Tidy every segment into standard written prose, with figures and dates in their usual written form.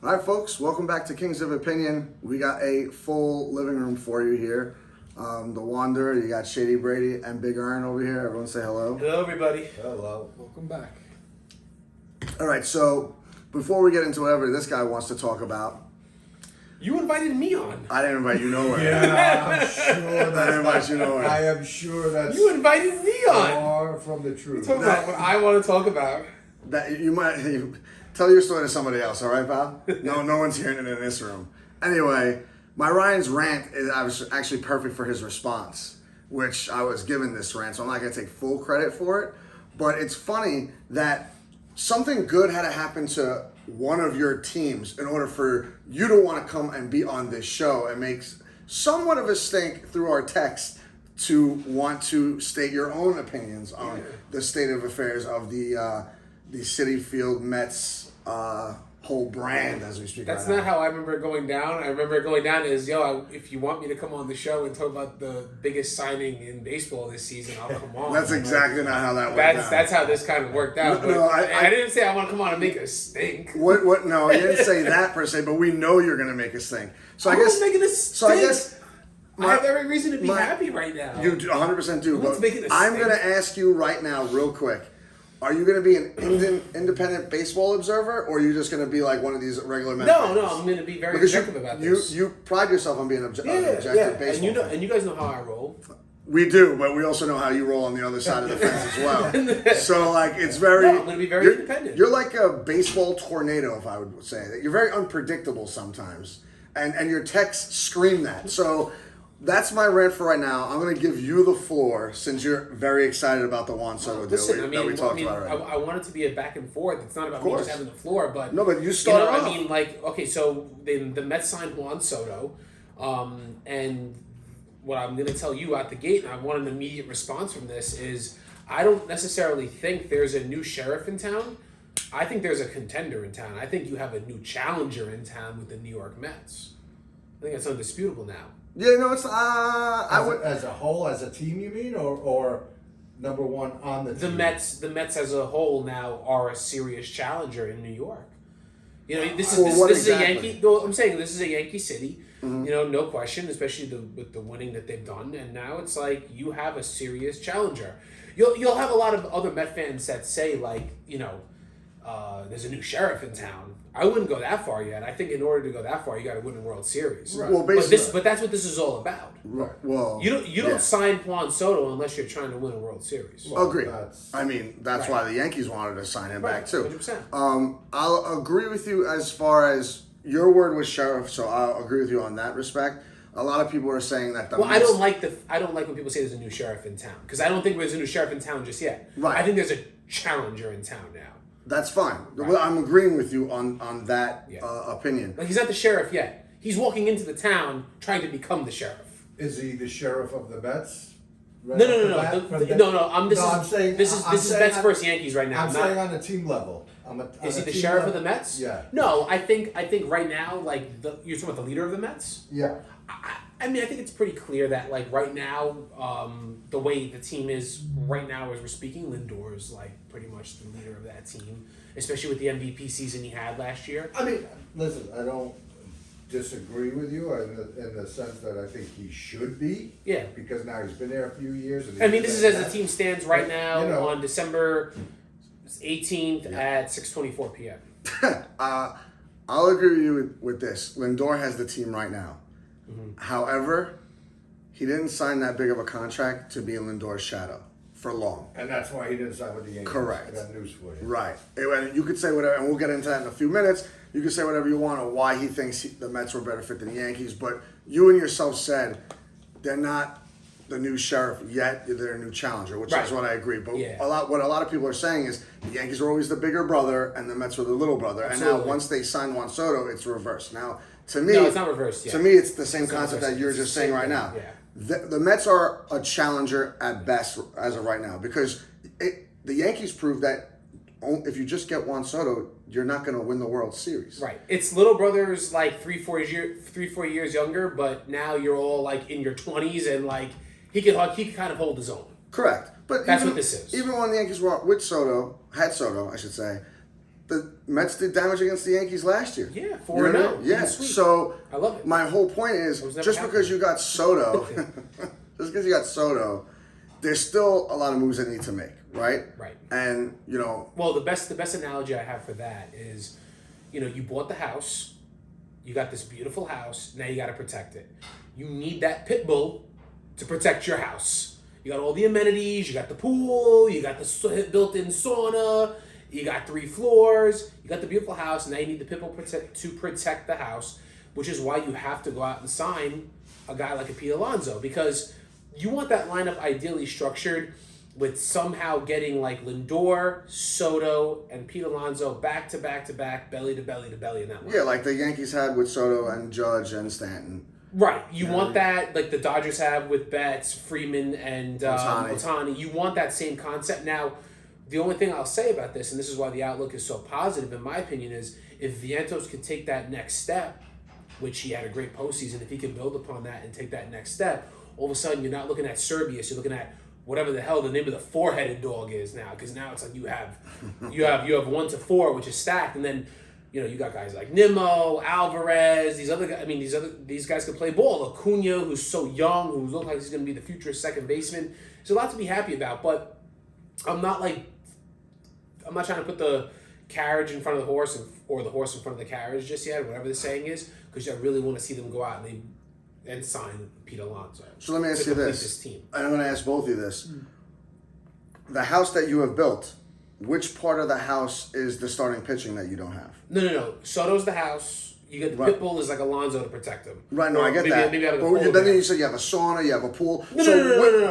All right, folks, welcome back to Kings of Opinion. We got a full living room for you here. The Wanderer, you got Shady Brady and Big Earn over here. Everyone say hello. Hello, everybody. Hello. Welcome back. All right, so before we get into whatever this guy wants to talk about, You invited me on. I didn't invite you nowhere. Yeah, I'm sure I didn't invite you nowhere. I am sure that's You invited me on. far from the truth. Talk about what I want to talk about. That you might tell your story to somebody else, all right, pal? No one's hearing it in this room. Anyway, my Ryan's rant was actually perfect for his response, which I was given this rant, so I'm not gonna take full credit for it. But it's funny that something good had to happen to one of your teams in order for you to want to come and be on this show and make somewhat of a stink through our text to want to state your own opinions on the state of affairs of the Citi Field Mets whole brand as we speak. That's right not now. how I remember it going down. I remember it going down as, if you want me to come on the show and talk about the biggest signing in baseball this season, I'll come on. That's exactly not how that went down. That's how this kind of worked out. No, I didn't say I want to come on and make a stink. What? No, you didn't say that per se, but we know you're going to make us think. So I Who's guess making a So I stink? guess I have every reason to be happy right now. You 100% do. Who's But making a I'm stink? going to ask you right now, real quick. Are you going to be an independent baseball observer, or are you just going to be like one of these regular men? No, I'm going to be very objective about this. You pride yourself on being an objective baseball and you guys know how I roll. We do, but we also know how you roll on the other side of the fence as well. So, like, it's very... No, I'm going to be very independent. You're like a baseball tornado, if I would say. You're very unpredictable sometimes, and your texts scream that. So... That's my rant for right now. I'm going to give you the floor since you're very excited about the Juan Soto deal that we talked about already. I want it to be a back and forth. It's not about me just having the floor, but no, but you started off. I mean, like, okay, so the Mets signed Juan Soto, and what I'm going to tell you out the gate, and I want an immediate response from this, is I don't necessarily think there's a new sheriff in town. I think there's a contender in town. I think you have a new challenger in town with the New York Mets. I think that's undisputable now. Yeah, no, it's as a whole, as a team, you mean, or number one on the team? The Mets as a whole now are a serious challenger in New York. You know, this is exactly? a Yankee. Well, I'm saying this is a Yankee city. Mm-hmm. You know, no question, especially with the winning that they've done. And now it's like you have a serious challenger. You'll have a lot of other Met fans that say like, there's a new sheriff in town. I wouldn't go that far yet. I think in order to go that far, you got to win a World Series. Right. Well, basically, but that's what this is all about. Right. Well, You don't sign Juan Soto unless you're trying to win a World Series. Well, agree. That's why the Yankees wanted to sign him back too. 100%. I'll agree with you as far as your word was sheriff, so I'll agree with you on that respect. A lot of people are saying that the Mets, I don't like when people say there's a new sheriff in town because I don't think there's a new sheriff in town just yet. Right. I think there's a challenger in town now. That's fine. Right. Well, I'm agreeing with you on that opinion. Like he's not the sheriff yet. He's walking into the town trying to become the sheriff. Is he the sheriff of the Mets? No. I'm saying this is Mets versus Yankees right now. I'm saying on the team level. Is he the sheriff of the Mets? Yeah. No, I think right now, like you're talking about the leader of the Mets. Yeah. I mean, I think it's pretty clear that, like, right now, the way the team is right now as we're speaking, Lindor is, like, pretty much the leader of that team, especially with the MVP season he had last year. I mean, listen, I don't disagree with you in the sense that I think he should be. Yeah. Because now he's been there a few years. And I mean, this is as the team stands right now on December 18th at 6:24 p.m. I'll agree with you with this. Lindor has the team right now. Mm-hmm. However, he didn't sign that big of a contract to be in Lindor's shadow for long. And that's why he didn't sign with the Yankees. Correct. I got news for you. Right. You could say whatever, and we'll get into that in a few minutes. You can say whatever you want on why he thinks the Mets were better fit than the Yankees, but you and yourself said they're not the new sheriff yet. They're a new challenger, which is what I agree. But what a lot of people are saying is the Yankees were always the bigger brother and the Mets were the little brother. Absolutely. And now once they signed Juan Soto, it's reversed. Now, to me, no, it's not reversed yet. To me, it's the same concept that you're just saying right now. Yeah. The Mets are a challenger at best as of right now because the Yankees proved that if you just get Juan Soto, you're not going to win the World Series. Right. It's little brothers like 3-4 years younger, but now you're all like in your 20s and like he can kind of hold his own. Correct. But that's what this is. Even when the Yankees were with had Soto, I should say, the Mets did damage against the Yankees last year. Yeah, You 4-0. know what I mean? Yeah. So I love it. my whole point is, was never just happy. because you got Soto, just because you got Soto, there's still a lot of moves that need to make, right? Right. And Well, the best analogy I have for that is, you bought the house, you got this beautiful house, now you got to protect it. You need that pit bull to protect your house. You got all the amenities, you got the pool, you got the built-in sauna, you got 3 floors, you got the beautiful house, now you need the pit bull to protect the house, which is why you have to go out and sign a guy like a Pete Alonso, because you want that lineup ideally structured with somehow getting like Lindor, Soto, and Pete Alonso back to back to back, belly to belly to belly in that line. yeah, like the Yankees had with Soto and Judge and Stanton. Right. You want that, like the Dodgers have with Betts, Freeman, and Ohtani. You want that same concept. Now, the only thing I'll say about this, and this is why the outlook is so positive, in my opinion, is if Vientos could take that next step, which he had a great postseason, if he can build upon that and take that next step, all of a sudden you're not looking at Serbius, you're looking at whatever the hell the name of the 4-headed dog is now, because now it's like you have 1 to 4, which is stacked, and then you got guys like Nimmo, Alvarez, these other guys. I mean, these guys can play ball. Acuna, who's so young, who looks like he's going to be the future second baseman. There's a lot to be happy about, but I'm not trying to put the carriage in front of the horse or the horse in front of the carriage just yet, whatever the saying is, because I really want to see them go out and sign Pete Alonso. So let me ask you this, team. and I'm going to ask both of you this. The house that you have built, which part of the house is the starting pitching that you don't have? No. Soto's the house. You get the pit bull is like Alonso to protect him. Right, no, I get that. Maybe I have a but pool then there. you said you have a sauna, you have a pool. No,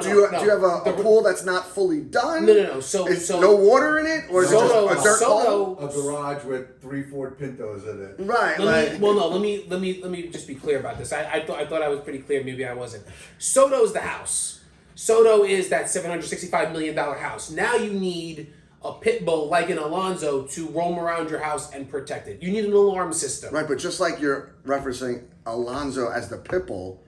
Do you have a pool that's not fully done? No. So no water in it, or is it just a dirt hole? A garage with 3 Ford Pintos in it. Right. Let me just be clear about this. I thought I was pretty clear. Maybe I wasn't. Soto's the house. Soto is that $765 million house. Now you need a pit bull like an Alonso to roam around your house and protect it. You need an alarm system. Right, but just like you're referencing Alonso as the pit bull,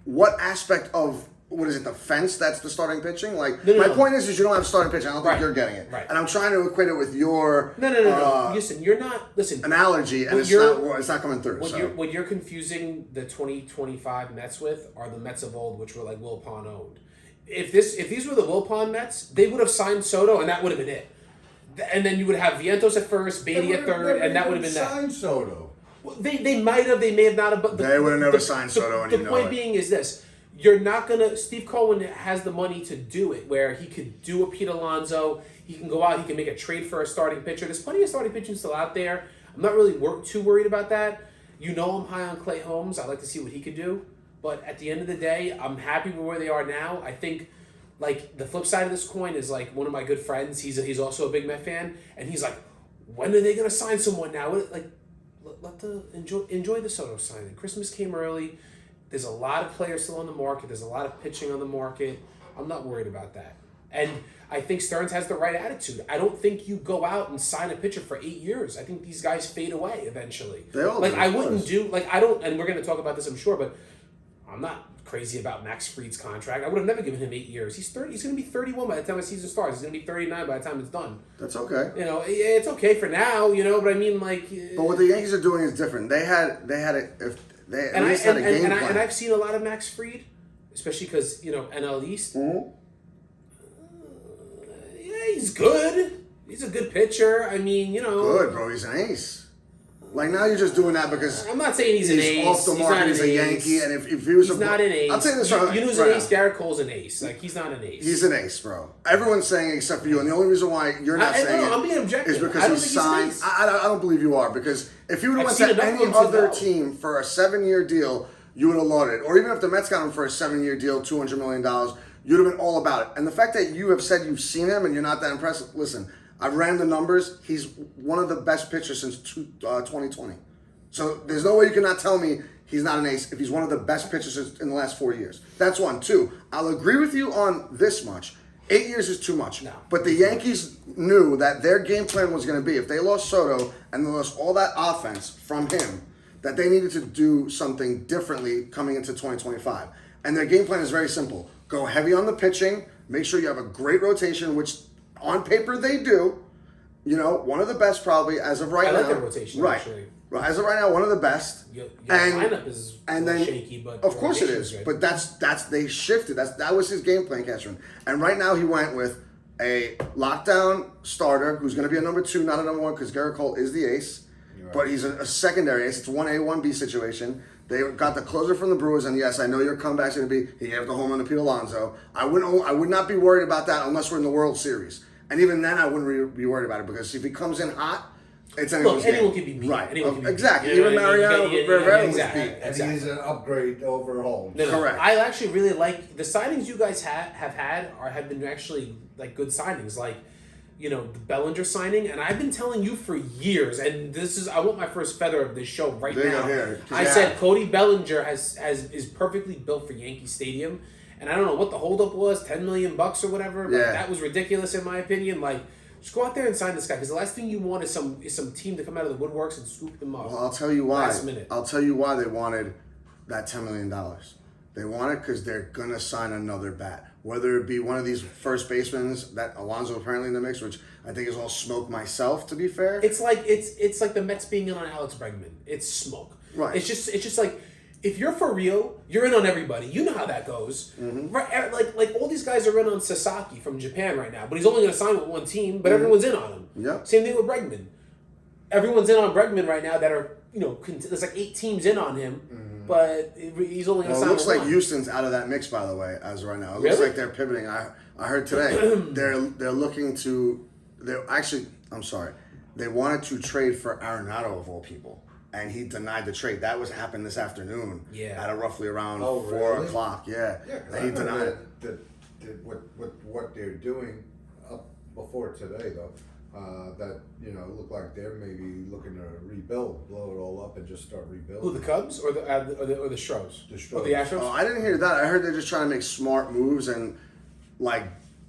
what aspect of the fence that's the starting pitching? Like my point is you don't have starting pitching. I don't think you're getting it. Right. And I'm trying to equate it with your No. Listen, you're not. Listen. Analogy, and it's not coming through. What you're confusing the 2025 Mets with are the Mets of old, which were like Wilpon owned. If these were the Wilpon Mets, they would have signed Soto, and that would have been it. And then you would have Vientos at first, Beatty at third, and that would have been that. Signed Soto. Well, they might have, they may have not have. But they would have never signed Soto, and the point being is this: you're not gonna. Steve Cohen has the money to do it, where he could do a Pete Alonso. He can go out. He can make a trade for a starting pitcher. There's plenty of starting pitching still out there. I'm not really too worried about that. I'm high on Clay Holmes. I'd like to see what he could do. But at the end of the day, I'm happy with where they are now. I think, like, the flip side of this coin is, like, one of my good friends, he's also a big Met fan, and he's like, when are they going to sign someone now? Like, enjoy the Soto signing. Christmas came early. There's a lot of players still on the market. There's a lot of pitching on the market. I'm not worried about that. And I think Stearns has the right attitude. I don't think you go out and sign a pitcher for 8 years. I think these guys fade away eventually. They all like, do, I wouldn't do, like, I don't, and we're going to talk about this, I'm sure, but I'm not crazy about Max Fried's contract. I would have never given him 8 years. He's 30. He's going to be 31 by the time the season starts. He's going to be 39 by the time it's done. That's okay. It's okay for now. But I mean, like. But what the Yankees are doing is different. They had a game plan. And I've seen a lot of Max Fried, especially because NL East. Mm-hmm. Yeah, he's good. He's a good pitcher. I mean, Good, bro. He's an ace. Like, now you're just doing that because I'm not saying he's an ace. Off the market, he's a Yankee, and if he was he's not an ace. I'll tell you this right. You know who's an ace? Garrett Cole's an ace. Like, he's not an ace. He's an ace, bro. Everyone's saying it except for you, and the only reason why you're not saying I'm being objective. is because he signed. I don't believe you are, because if you would have went to any other team for a 7-year deal, you would have lauded it. Or even if the Mets got him for a 7-year deal, $200 million, you'd have been all about it. And the fact that you have said you've seen him and you're not that impressed, listen, I've ran the numbers. He's one of the best pitchers since 2020. So there's no way you cannot tell me he's not an ace if he's one of the best pitchers in the last 4 years. That's one. Two, I'll agree with you on this much. 8 years is too much. No. But the Yankees knew that their game plan was going to be, if they lost Soto and they lost all that offense from him, that they needed to do something differently coming into 2025. And their game plan is very simple. Go heavy on the pitching. Make sure you have a great rotation, which on paper they do. one of the best probably as of right I now. like their rotation, right. actually. Right, as of right now, one of the best. Your and lineup is shaky, but of course it rotation's is. good. But that's they shifted. That was his game plan, Catherine. And right now he went with a lockdown starter who's going to be a number 2, not a number 1, because Garrett Cole is the ace, but he's a secondary ace. It's 1A, 1B situation. They got the closer from the Brewers, and yes, I know your comeback's going to be he gave the home run to Pete Alonso. I would not be worried about that unless we're in the World Series, and even then I wouldn't be worried about it because if he comes in hot. It's anyone can be beat. Right. Anyone can be exactly. beat. Even Mariano Rivera was exactly. beat. And he's an upgrade over Holmes. No. Correct. I actually really like the signings you guys have been actually like good signings. Like, the Bellinger signing, and I've been telling you for years, and I want my first feather of this show right now. Here. I said Cody Bellinger is perfectly built for Yankee Stadium, and I don't know what the holdup was, $10 million or whatever. But that was ridiculous in my opinion. Like, just go out there and sign this guy because the last thing you want is some team to come out of the woodworks and scoop him up. Well, I'll tell you why. Last minute. I'll tell you why they wanted that $10 million. They want it because they're gonna sign another bat, whether it be one of these first basemen that Alonso apparently in the mix, which I think is all smoke myself. To be fair, It's like the Mets being in on Alex Bregman. It's smoke. Right. It's just like if you're for real, you're in on everybody. You know how that goes. Mm-hmm. Right? Like all these guys are in on Sasaki from Japan right now, but he's only going to sign with one team. But everyone's in on him. Yep. Same thing with Bregman. Everyone's in on Bregman right now. That are there's like 8 teams in on him, but he's only going to sign. It looks with like one. Houston's out of that mix, by the way, as of right now. It looks Really? like they're pivoting. I heard today they're looking to. I'm sorry. They wanted to trade for Arenado of all people. And he denied the trade. That happened this afternoon. Yeah. At roughly around 4 really? o'clock. Yeah. Yeah, because And he denied it. that what they're doing up before today, though, that look like they're maybe looking to rebuild, blow it all up, and just start rebuilding. Who, the Cubs or the Stros? The Stros. Or the Astros? Oh, I didn't hear that. I heard they're just trying to make smart moves and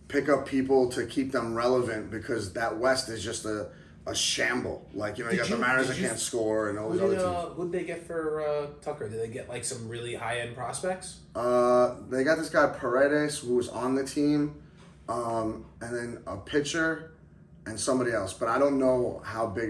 pick up people to keep them relevant because that West is just a shamble. You got the Mariners that can't score and all those other teams. Who'd they get for Tucker? Did they get some really high end prospects? They got this guy Paredes who was on the team, and then a pitcher and somebody else. But I don't know how big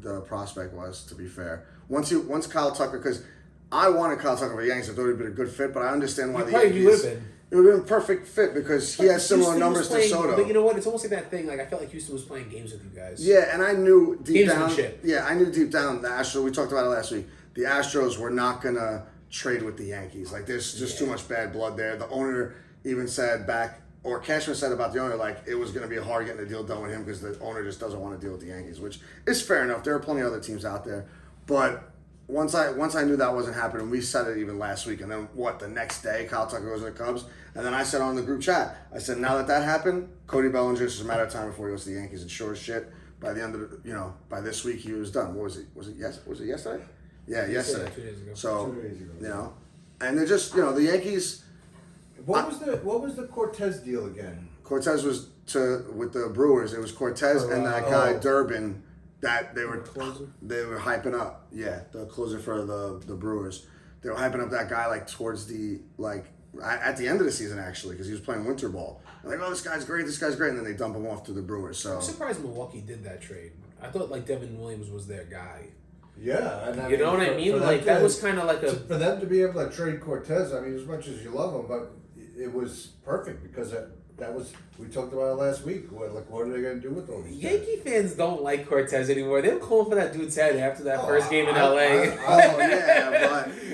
the prospect was. To be fair, once Kyle Tucker, because I wanted Kyle Tucker for the Yankees. I thought he'd been a good fit, but I understand why the Yankees. Would have been. It would have been a perfect fit because he has similar Houston numbers was playing, to Soto. But you know what? It's almost like that thing. I felt like Houston was playing games with you guys. Yeah, and I knew deep down. Gamesmanship. Yeah, I knew deep down the Astros. We talked about it last week. The Astros were not gonna trade with the Yankees. There's just too much bad blood there. The owner even said Cashman said about the owner, it was gonna be hard getting the deal done with him because the owner just doesn't want to deal with the Yankees, which is fair enough. There are plenty of other teams out there, but. Once I knew that wasn't happening, we said it even last week, and then the next day, Kyle Tucker goes to the Cubs, and then I said on the group chat, I said, now that happened, Cody Bellinger, it's just a matter of time before he goes to the Yankees, and sure as shit, by the end of by this week, he was done. What was it? Was it yesterday? Yeah, yesterday. 2 days ago. So, 2 days ago. And they're just, the Yankees. What was the Cortez deal again? Cortez was with the Brewers. It was Cortez and that guy Durbin. That they were hyping up, the closer for the Brewers. They were hyping up that guy towards the at the end of the season actually because he was playing winter ball. They're this guy's great, and then they dump him off to the Brewers. So I'm surprised Milwaukee did that trade. I thought Devin Williams was their guy. Yeah, and you know what I mean? That was kind of for them to be able to trade Cortez. I mean, as much as you love him, but it was perfect because that was we talked about it last week. What are they going to do with all these Yankee fans don't like Cortez anymore. They were calling for that dude's head after that first game in LA.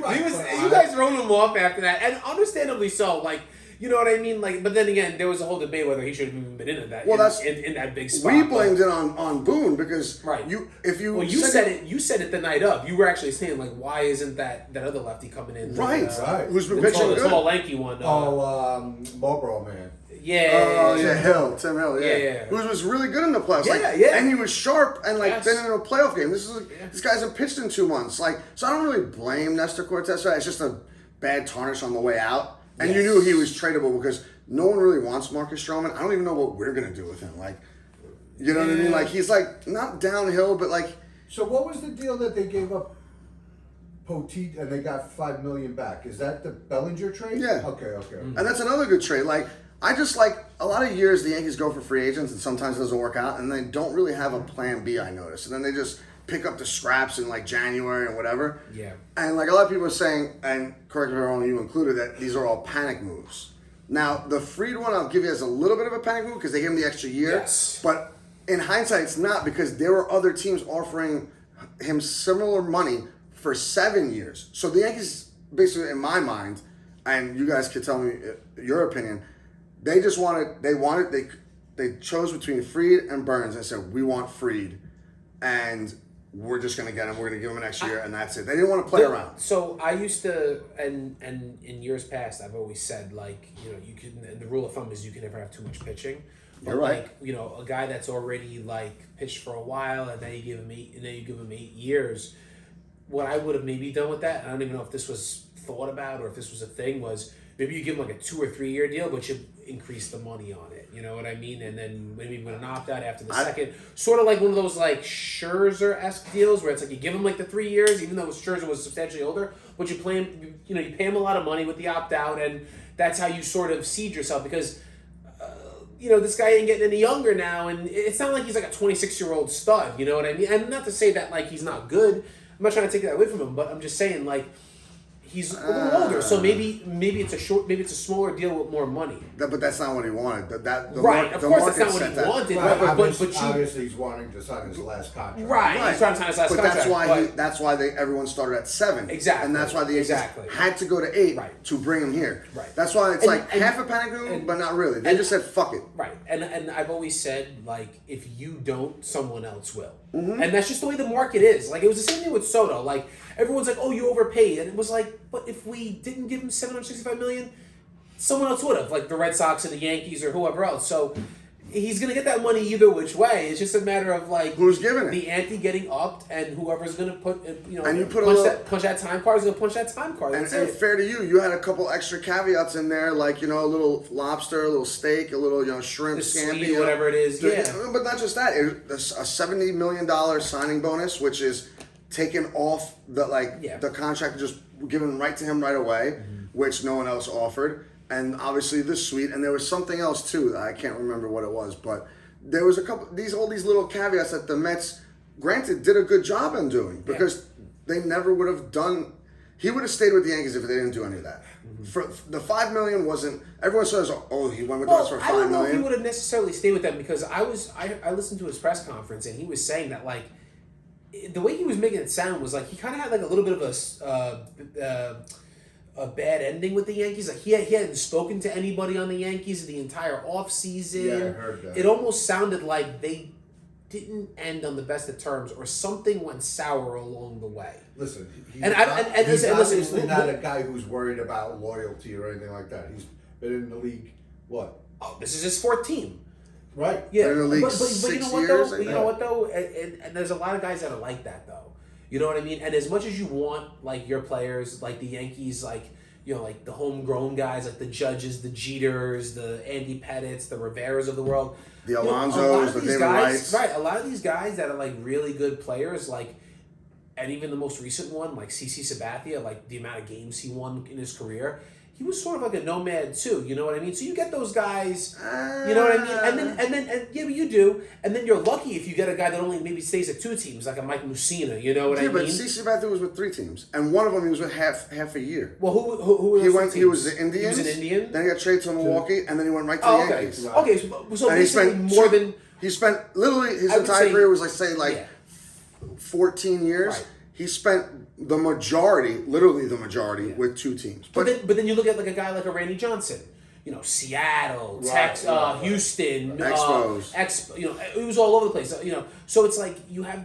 but You guys wrote him off after that, and understandably so. You know what I mean? But then again, there was a whole debate whether he should have even been in that. Well, in that big spot. We blamed it on Boone because you said it the night of. You were actually saying why isn't that other lefty coming in? Right. Who's been the pitching tall, good? The tall, lanky one. Marlboro man. Yeah. Tim Hill, yeah. Who was really good in the playoffs. And he was sharp and been in a playoff game. This guy hasn't pitched in 2 months. So I don't really blame Nestor Cortez. It's just a bad tarnish on the way out. And you knew he was tradable because no one really wants Marcus Stroman. I don't even know what we're gonna do with him. You know what I mean? He's not downhill, but So what was the deal that they gave up Poteet and they got $5 million back? Is that the Bellinger trade? Yeah. Okay. And that's another good trade. I just like a lot of years the Yankees go for free agents and sometimes it doesn't work out, and they don't really have a plan B, I noticed. And then they just pick up the scraps in like January and whatever. Yeah. And like a lot of people are saying, and correct me if I'm wrong, you included, that these are all panic moves. Now, the Fried one I'll give you as a little bit of a panic move because they gave him the extra year. Yes. But in hindsight, it's not, because there were other teams offering him similar money for 7 years. So the Yankees, basically, in my mind, and you guys could tell me your opinion, they just they chose between Fried and Burns and said, we want Fried, and we're just going to get him. We're going to give him an extra year, and that's it. They didn't want to play around. So I used to, and in years past, I've always said, like, you know, you can, and the rule of thumb is you can never have too much pitching. But You're right. Like, you know, a guy that's already like pitched for a while, and then you give him 8 years. What I would have maybe done with that, I don't even know if this was thought about or if this was a thing, was maybe you give him like a 2 or 3 year deal, but you increase the money on it. You know what I mean? And then maybe with an opt out after the second, sort of like one of those like Scherzer-esque deals where it's like you give him like the 3 years, even though Scherzer was substantially older, but you play him, you know, you pay him a lot of money with the opt out, and that's how you sort of seed yourself because. You know, this guy ain't getting any younger now, and it's not like he's like a 26-year-old stud, you know what I mean? And not to say that, like, he's not good. I'm not trying to take that away from him, but I'm just saying, like, he's a little older, so maybe it's a smaller deal with more money. But that's not what he wanted. Right, of course that's not what he wanted. Right, But obviously he's wanting to sign his last contract. Right, he's trying to sign his last contract. That's why everyone started at 7. Exactly. And that's why the Yankees had to go to 8 to bring him here. Right. That's why it's half a panic move, but not really. They just said, fuck it. Right. And I've always said, like, if you don't, someone else will. Mm-hmm. And that's just the way the market is. Like, it was the same thing with Soto. Like, everyone's like, oh, you overpaid. And it was like, but if we didn't give him $765 million, someone else would have, like the Red Sox or the Yankees or whoever else. So he's going to get that money either which way. It's just a matter of, like, who's giving it? The ante getting upped, and whoever's going to put, you know, and you punch that time card is going to punch that time card. And fair to you, you had a couple extra caveats in there, like, you know, a little lobster, a little steak, a little, you know, shrimp, scampi, whatever it is. Yeah. But not just that. A $70 million signing bonus, which is taken off the contract, just given right to him right away, which no one else offered. And obviously this suite, and there was something else too. I can't remember what it was, but there was all these little caveats that the Mets, granted, did a good job in doing, because they never would have done. He would have stayed with the Yankees if they didn't do any of that. Mm-hmm. For the $5 million wasn't. Everyone says, "Oh, he went with us for $5 million." I don't know if he would have necessarily stayed with them, because I listened to his press conference, and he was saying that, like, the way he was making it sound was like he kind of had like a little bit of a bad ending with the Yankees. Like he hadn't spoken to anybody on the Yankees the entire offseason. Yeah, I heard that. It almost sounded like they didn't end on the best of terms, or something went sour along the way. Listen, he's listen, not a guy who's worried about loyalty or anything like that. He's been in the league, what? Oh, this is his 4th team. Right. Yeah, been in the league but 6 you know what years, though? You know what though? And there's a lot of guys that are like that though. You know what I mean? And as much as you want, like, your players, like the Yankees, like, you know, like the homegrown guys, like the Judges, the Jeters, the Andy Pettits, the Riveras of the world, the Alonsos, the David Wrights. Right, a lot of these guys that are like really good players, like, and even the most recent one, like CC Sabathia, like the amount of games he won in his career, he was sort of like a nomad too, you know what I mean? So you get those guys, you know what I mean? And then yeah, you do. And then you're lucky if you get a guy that only maybe stays at 2 teams, like a Mike Mussina, you know what I mean? Yeah, but CC Sabathia was with 3 teams, and one of them he was with half a year. Well, who he went? He was the Indians. He was an Indian. Then he got traded to Milwaukee, and then he went right to the Yankees. Okay, so and he spent literally his entire career was like 14 years. Right. He spent literally the majority, with 2 teams. But then you look at like a guy like a Randy Johnson, you know, Seattle, Texas, Houston, Expos. You know, it was all over the place. You know, so it's like you have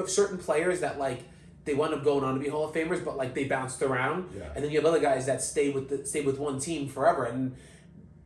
certain players that, like, they wound up going on to be Hall of Famers, but like they bounced around, and then you have other guys that stay with one team forever, and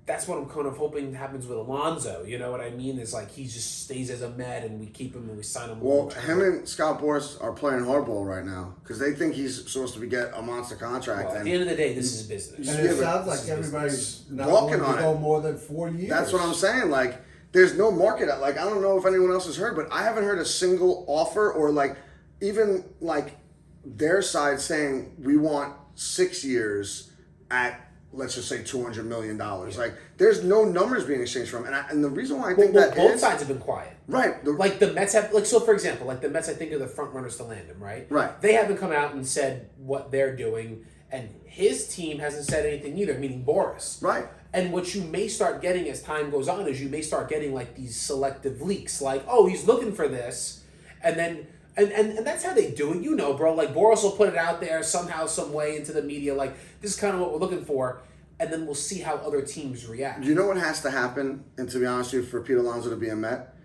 that's what I'm kind of hoping happens with Alonso. You know what I mean? Is like he just stays as a Met, and we keep him and we sign him. Well, him and Scott Boras are playing hardball right now because they think he's supposed to get a monster contract. Well, at the end of the day, this is business. And it sounds like everybody's not walking going to on go more than 4 years. That's what I'm saying. Like, there's no market. Like, I don't know if anyone else has heard, but I haven't heard a single offer or like even like their side saying we want 6 years at let's just say $200 million. Like, there's no numbers being exchanged from him. And the reason why I Well, think that both is... sides have been quiet. Right. Like the Mets have, like, so for example, like the Mets, I think are the front runners to land him, right? Right. They haven't come out and said what they're doing, and his team hasn't said anything either, meaning Boris. Right. And what you may start getting as time goes on is you may start getting like these selective leaks, like, oh, he's looking for this, and then and that's how they do it, you know, bro. Like Boris will put it out there somehow, some way into the media, like this is kind of what we're looking for, and then we'll see how other teams react. You know what has to happen, and to be honest with you, for Pete Alonso to be a Met,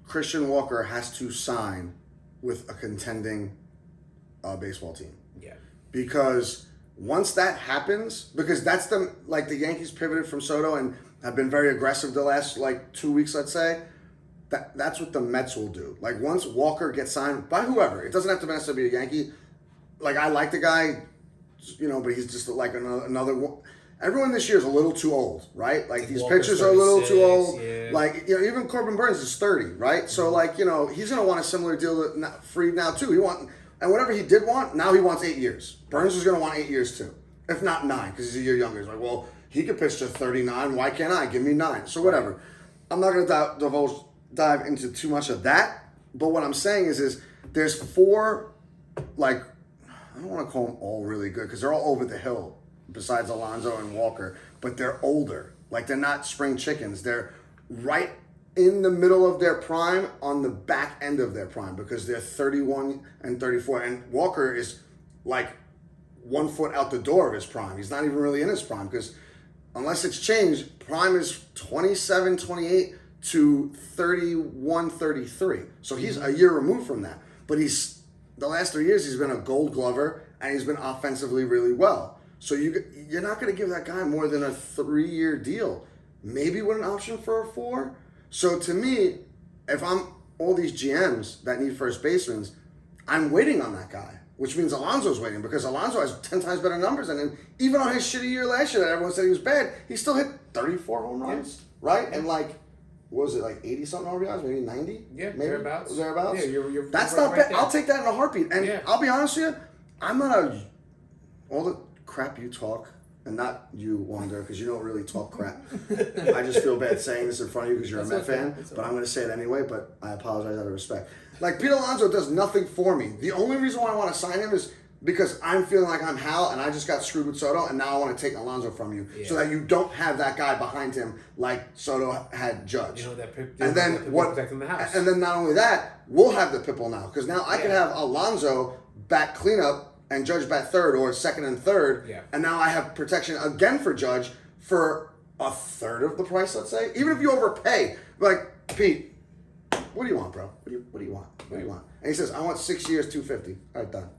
Christian Walker has to sign with a contending baseball team. Yeah. Because once that happens, because that's the Yankees pivoted from Soto and have been very aggressive the last 2 weeks, let's say. That's what the Mets will do. Like once Walker gets signed by whoever, it doesn't have to necessarily be a Yankee. Like I like the guy, you know, but he's just like another one. Everyone this year is a little too old, right? Like these Walker's pitchers are a little too old. Yeah. Like, you know, even Corbin Burns is 30, right? So like, you know, he's gonna want a similar deal to Fried now too. And whatever he did want, now he wants 8 years. Burns is gonna want 8 years too, if not 9, because he's a year younger. He's like, well, he could pitch to 39. Why can't I? Give me 9. So whatever. I'm not gonna dive into too much of that. But what I'm saying is there's 4, like, I don't want to call them all really good because they're all over the hill besides Alonso and Walker, but they're older. Like they're not spring chickens. They're right in the middle of their prime on the back end of their prime because they're 31 and 34. And Walker is like 1 foot out the door of his prime. He's not even really in his prime because unless it's changed, prime is 27, 28 to 31, 33. So he's a year removed from that. But the last 3 years, he's been a gold glover and he's been offensively really well. So you're not going to give that guy more than a 3-year deal, maybe with an option for a 4. So to me, if I'm all these GMs that need first basemen, I'm waiting on that guy, which means Alonso's waiting because Alonso has 10 times better numbers than him. Even on his shitty year last year that everyone said he was bad, he still hit 34 home runs, right? And what was it, 80-something RBIs, maybe 90? Yeah, maybe? thereabouts. Thereabouts? Yeah, you're That's right not bad. there. I'll take that in a heartbeat. And Yeah. I'll be honest with you, I'm not all the crap you talk, and not you, Wanda, because you don't really talk crap. I just feel bad saying this in front of you because you're a Met fan, but I'm going to say it anyway, but I apologize out of respect. Like, Pete Alonso does nothing for me. The only reason why I want to sign him is because I'm feeling like I'm Hal, and I just got screwed with Soto, and now I want to take Alonso from you so that you don't have that guy behind him like Soto had Judge. You know that and then what? protecting the house. And then not only that, we'll have the Pipple now because now I can have Alonso bat cleanup and Judge bat third or second and third, and now I have protection again for Judge for a third of the price. Let's say, even if you overpay, like Pete, what do you want, bro? What do you want? What do you want? And he says, I want 6 years, $250. All right, done.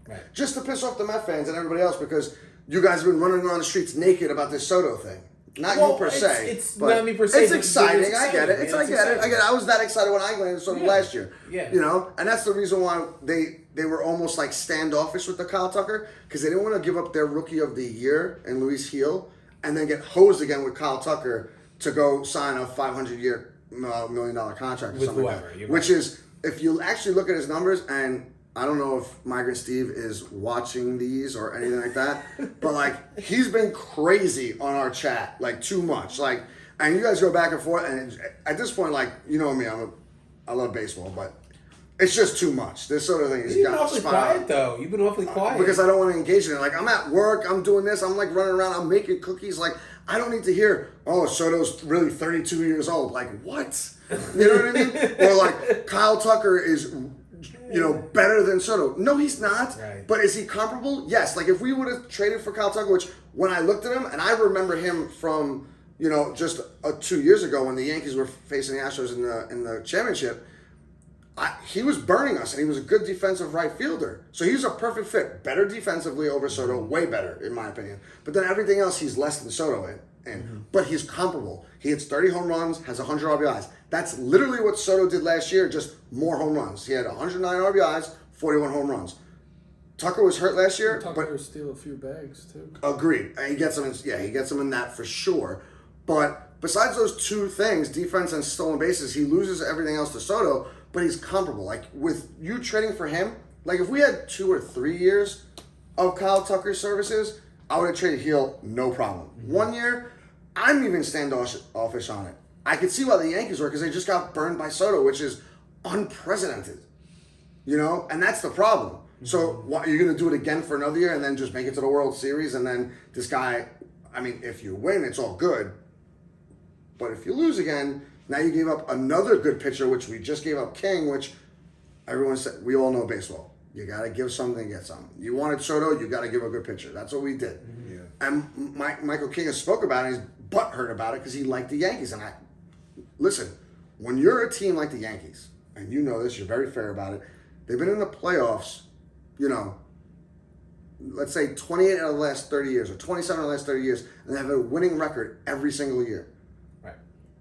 Right. Just to piss off the Met fans and everybody else because you guys have been running around the streets naked about this Soto thing. Not you per se. It's but not me per se. It's but exciting. it's I get it. exciting, man. I get it. I was that excited when I landed Soto last year. Yeah. You know, and that's the reason why they were almost like standoffish with the Kyle Tucker because they didn't want to give up their rookie of the year and Luis Heel and then get hosed again with Kyle Tucker to go sign a $500 million contract or With something whoever, like that. you're Which right. is, if you actually look at his numbers, and I don't know if Migrant Steve is watching these or anything like that, but like he's been crazy on our chat, like too much. Like, and you guys go back and forth, and at this point, like, you know me, I love baseball, but it's just too much. This sort of thing has You've been got awfully spun out. quiet, though. You've been awfully quiet. Because I don't want to engage in it. Like, I'm at work, I'm doing this, I'm like running around, I'm making cookies. Like, I don't need to hear, oh, Soto's really 32 years old. Like, what? You know what I mean? Or like, Kyle Tucker is, you know, better than Soto. No, he's not. Right. But is he comparable? Yes. Like, if we would have traded for Kyle Tucker, which when I looked at him, and I remember him from, you know, just 2 years ago when the Yankees were facing the Astros in the championship, he was burning us, and he was a good defensive right fielder. So he was a perfect fit. Better defensively over Soto, way better, in my opinion. But then everything else, he's less than Soto in. But he's comparable. He hits 30 home runs, has 100 RBIs. That's literally what Soto did last year, just more home runs. He had 109 RBIs, 41 home runs. Tucker was hurt last year, Tucker steal a few bags too. Agreed. And he gets them in that for sure. But besides those two things, defense and stolen bases, he loses everything else to Soto, but he's comparable. Like, with you trading for him, like if we had 2 or 3 years of Kyle Tucker's services, I would have traded Heel, no problem. 1 year, I'm even standoffish on it. I could see why the Yankees were, because they just got burned by Soto, which is unprecedented. You know, and that's the problem. So what, you're going to do it again for another year and then just make it to the World Series, and then this guy, I mean, if you win, it's all good. But if you lose again, now you gave up another good pitcher, which we just gave up King, which everyone said, we all know baseball. You got to give something, get something. You wanted Soto, you got to give a good pitcher. That's what we did. Yeah. And Michael King has spoke about it. He's butthurt about it because he liked the Yankees. And listen, when you're a team like the Yankees, and you know this, you're very fair about it. They've been in the playoffs, you know, let's say 28 out of the last 30 years or 27 out of the last 30 years, and they have a winning record every single year. Right.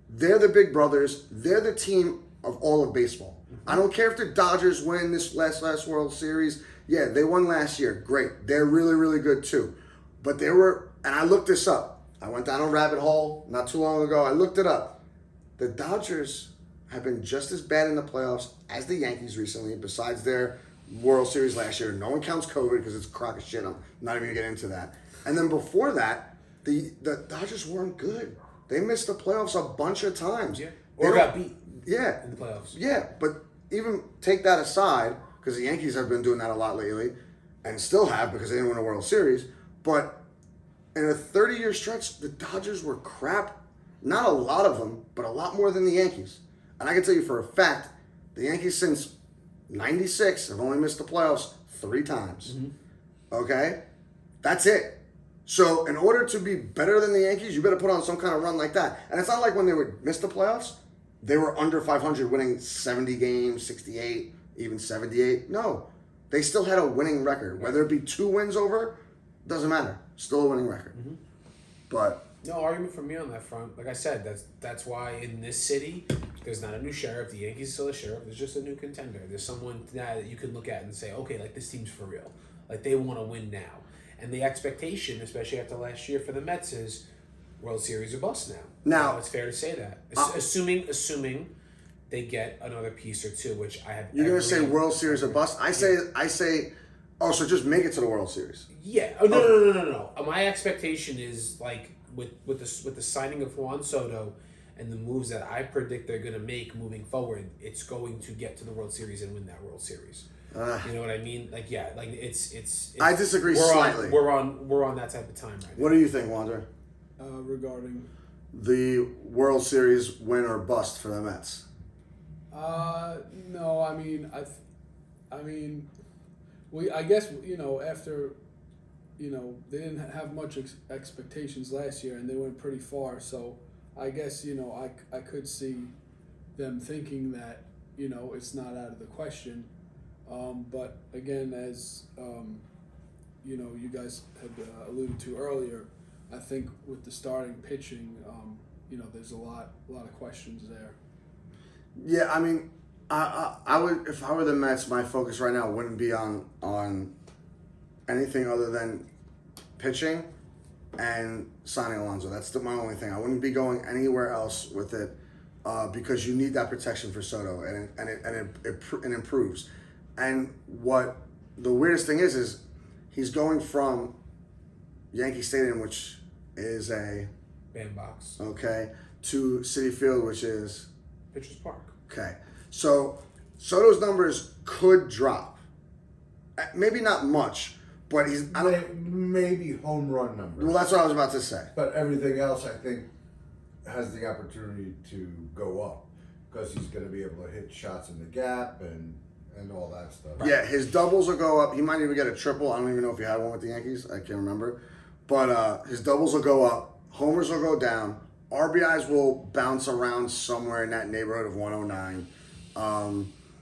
They're the big brothers. They're the team of all of baseball. I don't care if the Dodgers win this last World Series. Yeah, they won last year. Great. They're really, really good too. But they were, and I looked this up. I went down a rabbit hole not too long ago. I looked it up. The Dodgers have been just as bad in the playoffs as the Yankees recently, besides their World Series last year. No one counts COVID because it's a crock of shit. I'm not even going to get into that. And then before that, the Dodgers weren't good. They missed the playoffs a bunch of times. Yeah. Or got beat. Yeah. In the playoffs. Yeah, but even take that aside, because the Yankees have been doing that a lot lately, and still have because they didn't win a World Series. But in a 30-year stretch, the Dodgers were crap. Not a lot of them, but a lot more than the Yankees. And I can tell you for a fact, the Yankees since '96 have only missed the playoffs 3 times. Okay? That's it. So in order to be better than the Yankees, you better put on some kind of run like that. And it's not like when they would miss the playoffs, they were under 500 winning 70 games, 68, even 78. No. They still had a winning record. Whether it be 2 wins over, doesn't matter. Still a winning record. But no argument from me on that front. Like I said, that's why in this city, there's not a new sheriff. The Yankees are still a sheriff. There's just a new contender. There's someone now that you can look at and say, okay, like this team's for real. Like they want to win now. And the expectation, especially after last year for the Mets, is World Series or bust now. Now, it's fair to say that. Assuming they get another piece or two, which I have. You're going to say World Series or bust? I say, oh, so just make it to the World Series. Yeah. Oh, no. My expectation is like with the signing of Juan Soto and the moves that I predict they're going to make moving forward, it's going to get to the World Series and win that World Series. You know what I mean? Like, yeah, like it's I disagree slightly. We're on that type of time right now. What do you think, Wander? Regarding The World Series win or bust for the Mets? no, I guess after they didn't have much expectations last year and they went pretty far, so I guess I could see them thinking that it's not out of the question, but again, as you guys had alluded to earlier, I think with the starting pitching, there's a lot of questions there. Yeah, I mean, I would, if I were the Mets, my focus right now wouldn't be on anything other than pitching and signing Alonso. That's my only thing. I wouldn't be going anywhere else with it because you need that protection for Soto, and it improves. And what the weirdest thing is he's going from Yankee Stadium, which is a bandbox, okay, to Citi Field, which is Pitchers Park. Okay, so Soto's numbers could drop. Maybe not much, but maybe home run numbers. Well, that's what I was about to say. But everything else, I think, has the opportunity to go up because he's going to be able to hit shots in the gap and all that stuff. Yeah, his doubles will go up. He might even get a triple. I don't even know if he had one with the Yankees. I can't remember. But his doubles will go up. Homers will go down. RBIs will bounce around somewhere in that neighborhood of 109.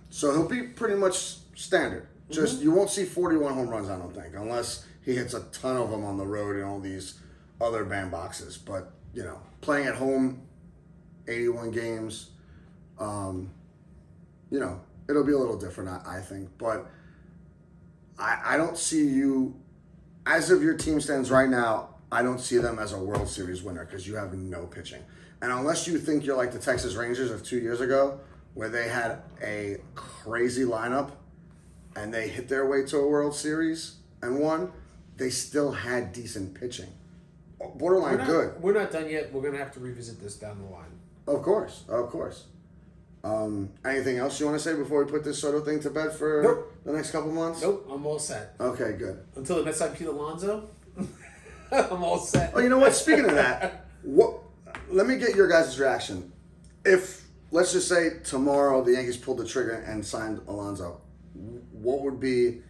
So he'll be pretty much standard. Just you won't see 41 home runs, I don't think, unless he hits a ton of them on the road in all these other bandboxes. But, playing at home, 81 games, it'll be a little different, I think. But I don't see you, as of your team stands right now, I don't see them as a World Series winner because you have no pitching. And unless you think you're like the Texas Rangers of 2 years ago, where they had a crazy lineup and they hit their way to a World Series and won, they still had decent pitching. Borderline good. We're not done yet. We're gonna have to revisit this down the line. Of course. Anything else you want to say before we put this Soto thing to bed for Nope. the next couple months? Nope, I'm all set. Okay, good. Until the Mets sign Pete Alonso, I'm all set. Oh, you know what? Speaking of that, let me get your guys' reaction. If, let's just say, tomorrow the Yankees pulled the trigger and signed Alonso, what would be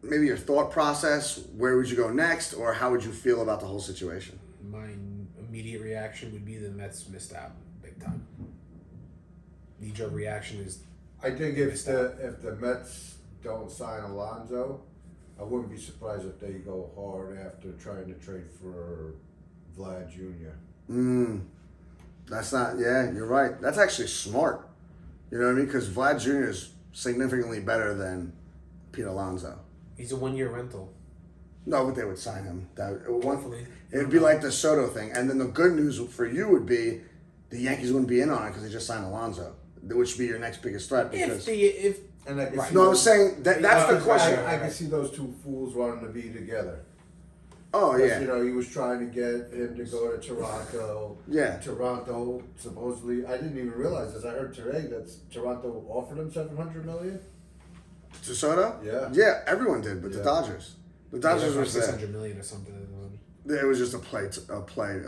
maybe your thought process? Where would you go next? Or how would you feel about the whole situation? My immediate reaction would be the Mets missed out big time. Knee-jerk reaction is I think if the Mets don't sign Alonso, I wouldn't be surprised if they go hard after trying to trade for Vlad Jr. That's not, yeah, you're right. That's actually smart. You know what I mean? Because Vlad Jr. is significantly better than Pete Alonso. he's a 1 year rental. No, but they would sign him. Hopefully. It'd be like the Soto thing. And then the good news for you would be the Yankees wouldn't be in on it because they just signed Alonso, which would be your next biggest threat. Because And I can see no, I'm saying that's the question. I can see those two fools wanting to be together. Oh, yeah. You know, he was trying to get him to go to Toronto. Yeah. Toronto supposedly, I didn't even realize this. I heard today that Toronto offered him $700 million. To Soto? Yeah. Yeah, everyone did, but the Yeah. Dodgers. The Dodgers were $600 there. million or something. It was just a play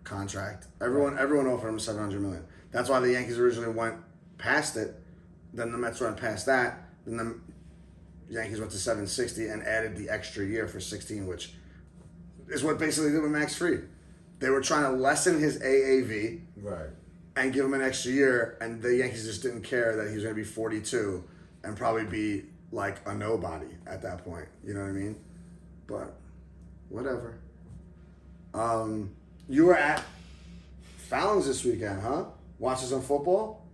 contract. Everyone offered him $700 million. That's why the Yankees originally went past it. Then the Mets went past that. Then the Yankees went to $760 and added the extra year for 16, which is what basically did with Max Fried. They were trying to lessen his AAV Right. and give him an extra year, and the Yankees just didn't care that he was going to be 42 and probably be like a nobody at that point. You know what I mean? But whatever. You were at Fallon's this weekend, huh? Watching some football?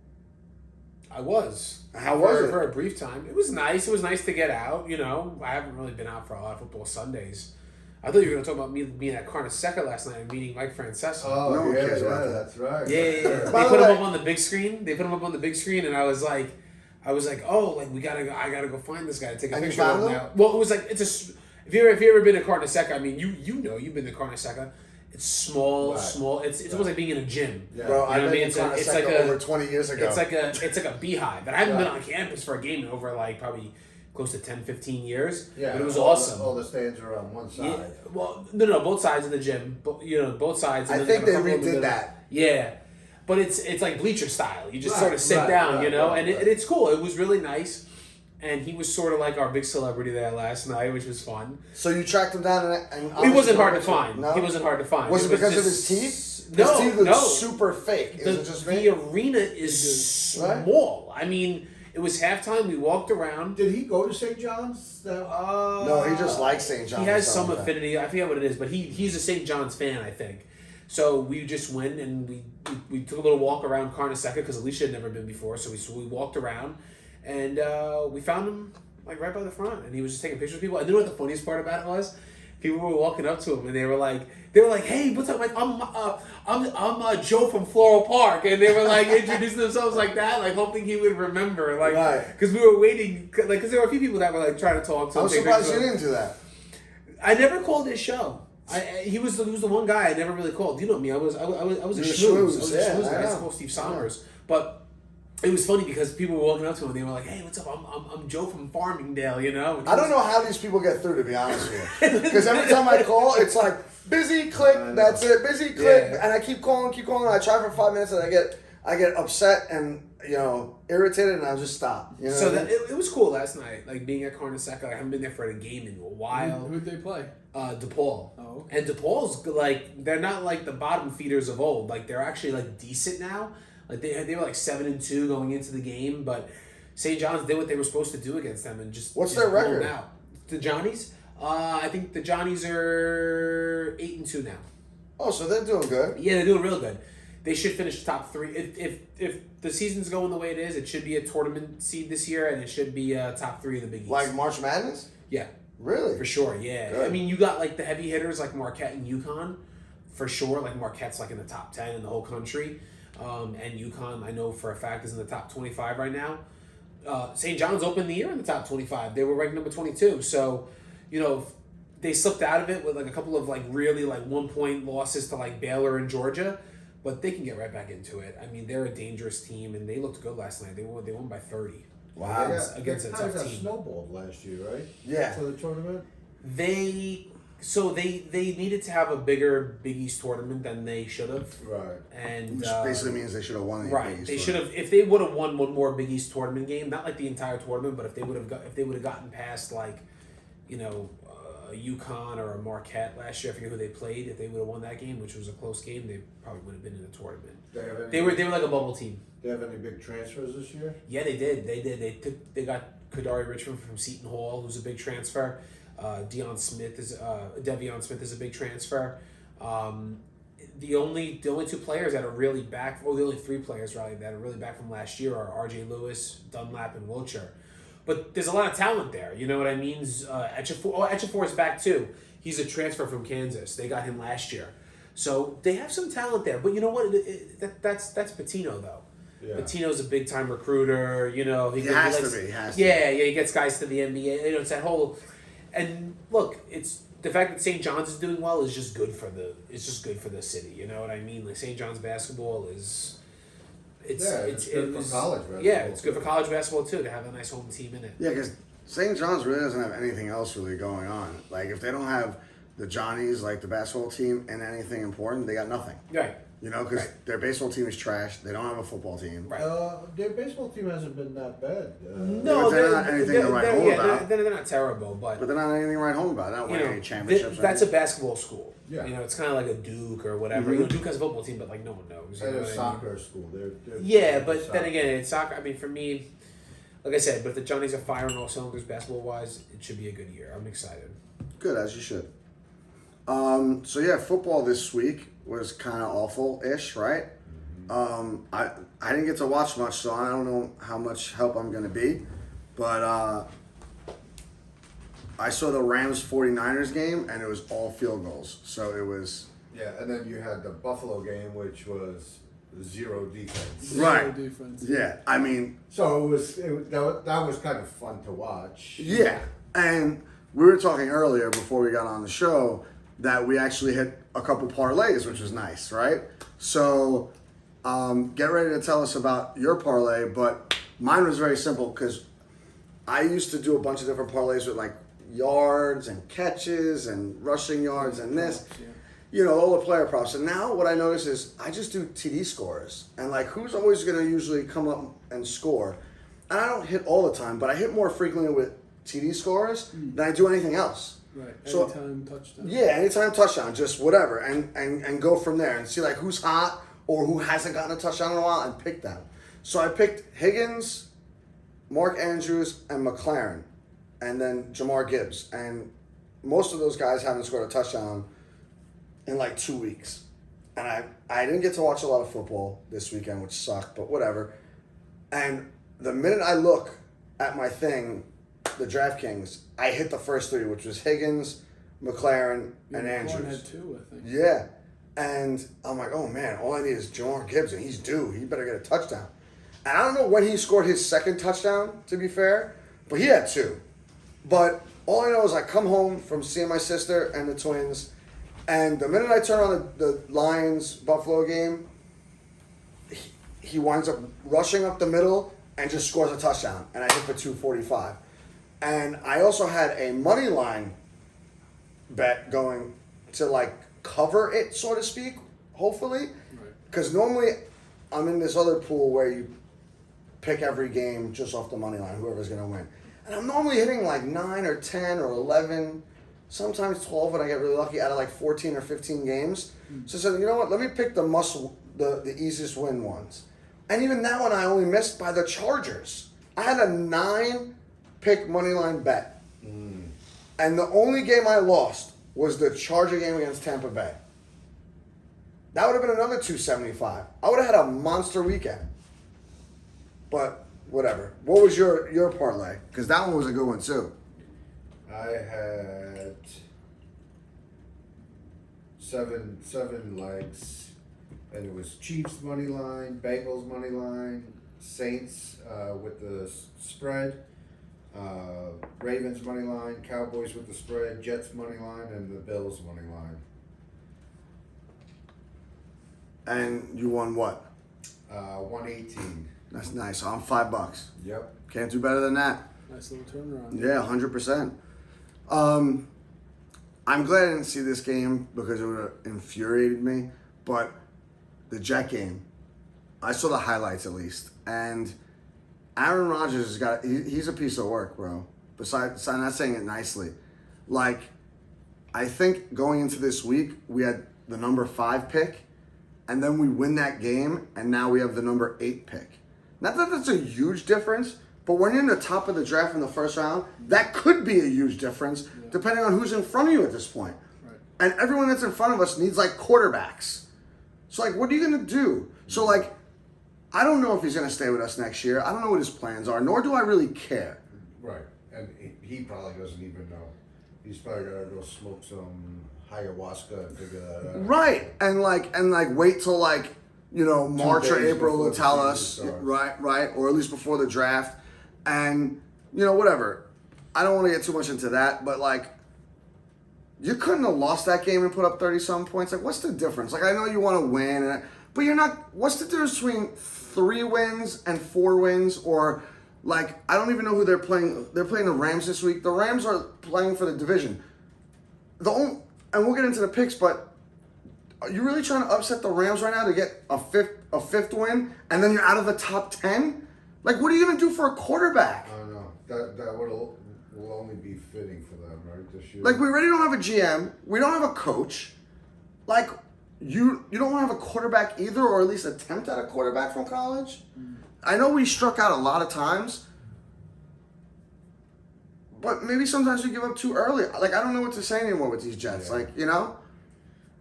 I was. How was it? For a brief time. It was nice. It was nice to get out, you know. I haven't really been out for a lot of football Sundays. I thought you were going to talk about me being at Carne Seca last night and meeting Mike Francesa. Oh, No one yeah, cares about that. that's right. Yeah. They By the put him way- up on the big screen. And I was like, oh, like I gotta go find this guy to take a And you picture of found him him? now. Well, it was like if you ever been to Carne Seca, I mean, you know, you've been to Carne Seca. It's small, Right. small. It's almost like being in a gym. Yeah. Bro, You know I've what I been mean? to Carne It's Seca like over 20 years ago. It's like a beehive. But I haven't been Right. on campus for a game in over like probably close to 10, 15 years. Yeah, But it was all awesome. all the stands are on one side. Yeah, well, no, both sides of the gym. Both sides. and I then think a they couple in the redid middle. that. Yeah, but it's like bleacher style. You just Right, sort of sit right, down, right, you know, right, and right. it's cool. It was really nice, and he was sort of like our big celebrity there last night, which was fun. So you tracked him down and He wasn't hard to find. No? He wasn't hard to find. Was it was because of just- his teeth? No, His teeth look no. super fake. Is it just The me? arena is Right. small. I mean, it was halftime. We walked around. Did he go to St. John's? No, he just likes St. John's. He has or some something like that. affinity. I forget what it is, but he's a St. John's fan, I think. So we just went and we took a little walk around Carne Seca because Alicia had never been before. So we walked around and we found him like right by the front, and he was just taking pictures of people. And you know what the funniest part about it was? People were walking up to him and they were like, "Hey, what's up, Mike? I'm Joe from Floral Park," and they were like introducing themselves like that, like hoping he would remember, like Right. because we were waiting, like because there were a few people that were like trying to talk to him. I'm take surprised pictures you of him. didn't do that. I never called his show. He was the one guy I never really called. You know me. I was a You're schmooze. a I was a schmooze, schmooze yeah, guy. I I used to know. call Steve Sommers, but it was funny because people were walking up to him and they were like, "Hey, what's up? I'm Joe from Farmingdale," you know. And I don't know how these people get through, to be honest with you. Because every time I call, it's like, busy, click, that's it, busy, click. Yeah. And I keep calling, and I try for 5 minutes and I get upset and, you know, irritated and I'll just stop. You know So what I that mean? it was cool last night, like being at Carne Seca. I haven't been there for a game in a while. Who'd they play? DePaul. Oh, okay. And DePaul's like they're not like the bottom feeders of old. Like they're actually like decent now. Like they were like 7-2 going into the game, but St. John's did what they were supposed to do against them and just What's just their blown record? out. The Johnnies? I think the Johnnies are 8-2 now. Oh, so they're doing good. Yeah, they're doing real good. They should finish top 3. If the season's going the way it is, it should be a tournament seed this year, and it should be top 3 of the Big East. Like March Madness? Yeah. Really? For sure, yeah. Good. I mean, you got like the heavy hitters like Marquette and UConn, for sure. Like Marquette's like in the top 10 in the whole country, and UConn I know for a fact is in the top 25 right now. St. John's opened the year in the top 25. They were ranked number 22. So, they slipped out of it with like a couple of like really like 1 point losses to like Baylor and Georgia, but they can get right back into it. I mean, they're a dangerous team, and they looked good last night. They won by 30. Wow. Against a they tough got team. snowballed last year, right? Yeah. For the tournament. They needed to have a bigger Big East tournament than they should have, Right. and Which basically means they should have won the right. Big East They should tournament. have if they would have won one more Big East tournament game, not like the entire tournament, but if they would have gotten past like, a UConn or a Marquette last year, I forget who they played. If they would have won that game, which was a close game, they probably would have been in the tournament. They were like a bubble team. They have any big transfers this year? Yeah, they did. They got Kadari Richmond from Seton Hall, who's a big transfer. Devion Smith is a big transfer. The only 2 players that are really back, the only 3 players really that are really back from last year are R.J. Lewis, Dunlap, and Wiltshire. But there's a lot of talent there. You know what I mean? Etchafor is back too. He's a transfer from Kansas. They got him last year, so they have some talent there. But you know what? That's Patino though. Yeah. Patino's a big time recruiter. He has to be. Yeah, he gets guys to the NBA. It's that whole. And look, it's the fact that St. John's is doing well is just good for the city. You know what I mean? Like St. John's basketball is. It's good for college basketball. Yeah, it's good for college basketball too to have a nice home team in it. Yeah, because St. John's really doesn't have anything else really going on. Like, if they don't have the Johnnies, like the basketball team, and anything important, they got nothing. Right. Because their baseball team is trash. They don't have a football team. Right. Their baseball team hasn't been that bad. No, they're not anything to write home about. They're not terrible, But they're not anything to write home about. They're not winning any championships. that's a basketball school. Yeah. It's kind of like a Duke or whatever. Duke has a football team, but like no one knows. And a what I mean? soccer school. Yeah, but then again, it's soccer. I mean, for me, like I said, but if the Johnnies are firing all cylinders basketball wise, it should be a good year. I'm excited. Good, as you should. So yeah, football this week was kind of awful-ish, right? I didn't get to watch much, so I don't know how much help I'm going to be. But I saw the Rams 49ers game, and it was all field goals. So it was... Yeah, and then you had the Buffalo game, which was 0 defense. Right. Defense. Yeah, I mean... So that was kind of fun to watch. Yeah, and we were talking earlier before we got on the show that we actually hit a couple parlays, which was nice, right? So get ready to tell us about your parlay, but mine was very simple because I used to do a bunch of different parlays with like yards and catches and rushing yards and this, all the player props. And now what I notice is I just do TD scores and like who's always going to usually come up and score. And I don't hit all the time, but I hit more frequently with TD scores than I do anything else. Right. So, Anytime touchdown. Yeah, anytime touchdown, just whatever, and go from there and see like who's hot or who hasn't gotten a touchdown in a while and pick them. So I picked Higgins, Mark Andrews, and McLaren, and then Jamar Gibbs, and most of those guys haven't scored a touchdown in like 2 weeks. And I didn't get to watch a lot of football this weekend, which sucked, but whatever. And the minute I look at my thing, the DraftKings, I hit the first 3, which was Higgins, McLaren, and Andrews. McLaren had 2, I think. Yeah. And I'm like, oh man, all I need is Jamar Gibbs, and he's due. He better get a touchdown. And I don't know when he scored his second touchdown, to be fair, but he had 2. But all I know is I come home from seeing my sister and the twins, and the minute I turn on the Lions-Buffalo game, he winds up rushing up the middle and just scores a touchdown. And I hit for 245. And I also had a money line bet going to like cover it, so to speak, hopefully. Because normally I'm in this other pool where you pick every game just off the money line, whoever's going to win. And I'm normally hitting like 9 or 10 or 11, sometimes 12 when I get really lucky out of like 14 or 15 games. So I said, you know what, let me pick the easiest win ones. And even that one I only missed by the Chargers. I had a 9-pick money line bet. And the only game I lost was the Charger game against Tampa Bay. That would have been another 275. I would have had a monster weekend. But whatever. What was your parlay? Because that one was a good one too. I had seven legs, and it was Chiefs money line, Bengals money line, Saints with the spread, Ravens money line, Cowboys with the spread, Jets money line, and the Bills money line. And you won what? 118. That's nice. So I'm $5. Yep. Can't do better than that. Nice little turnaround. Yeah, 100%. I'm glad I didn't see this game because it would have infuriated me. But the Jet game, I saw the highlights at least, and Aaron Rodgers has got. He's a piece of work, bro. Besides, I'm not saying it nicely. Like, I think going into this week, we had the number 5 pick, and then we win that game, and now we have the number 8 pick. Not that that's a huge difference, but when you're in the top of the draft in the first round, that could be a huge difference, depending on who's in front of you at this point. Right. And everyone that's in front of us needs, like, quarterbacks. So, like, what are you going to do? So, like, I don't know if he's going to stay with us next year. I don't know what his plans are, nor do I really care. Right. And he probably doesn't even know. He's probably got to go smoke some ayahuasca and figure that out. Right. And wait till, like, you know, March or days April before to tell the us. season starts. Right. Or at least before the draft. And, you know, whatever. I don't want to get too much into that, but, like, you couldn't have lost that game and put up 30-some points. Like, what's the difference? Like, I know you want to win, but you're not. What's the difference between 3 wins and 4 wins? Or, like, I don't even know who they're playing. They're playing the Rams this week. The Rams are playing for the division. And we'll get into the picks, but are you really trying to upset the Rams right now to get a fifth win, and then you're out of the top 10? Like, what are you going to do for a quarterback? I don't know. That will only be fitting for them, right, this year. Like, we already don't have a GM. We don't have a coach. Like, you don't want to have a quarterback either, or at least attempt at a quarterback from college. I know we struck out a lot of times, but maybe sometimes we give up too early. Like, I don't know what to say anymore with these Jets. Yeah. Like, you know?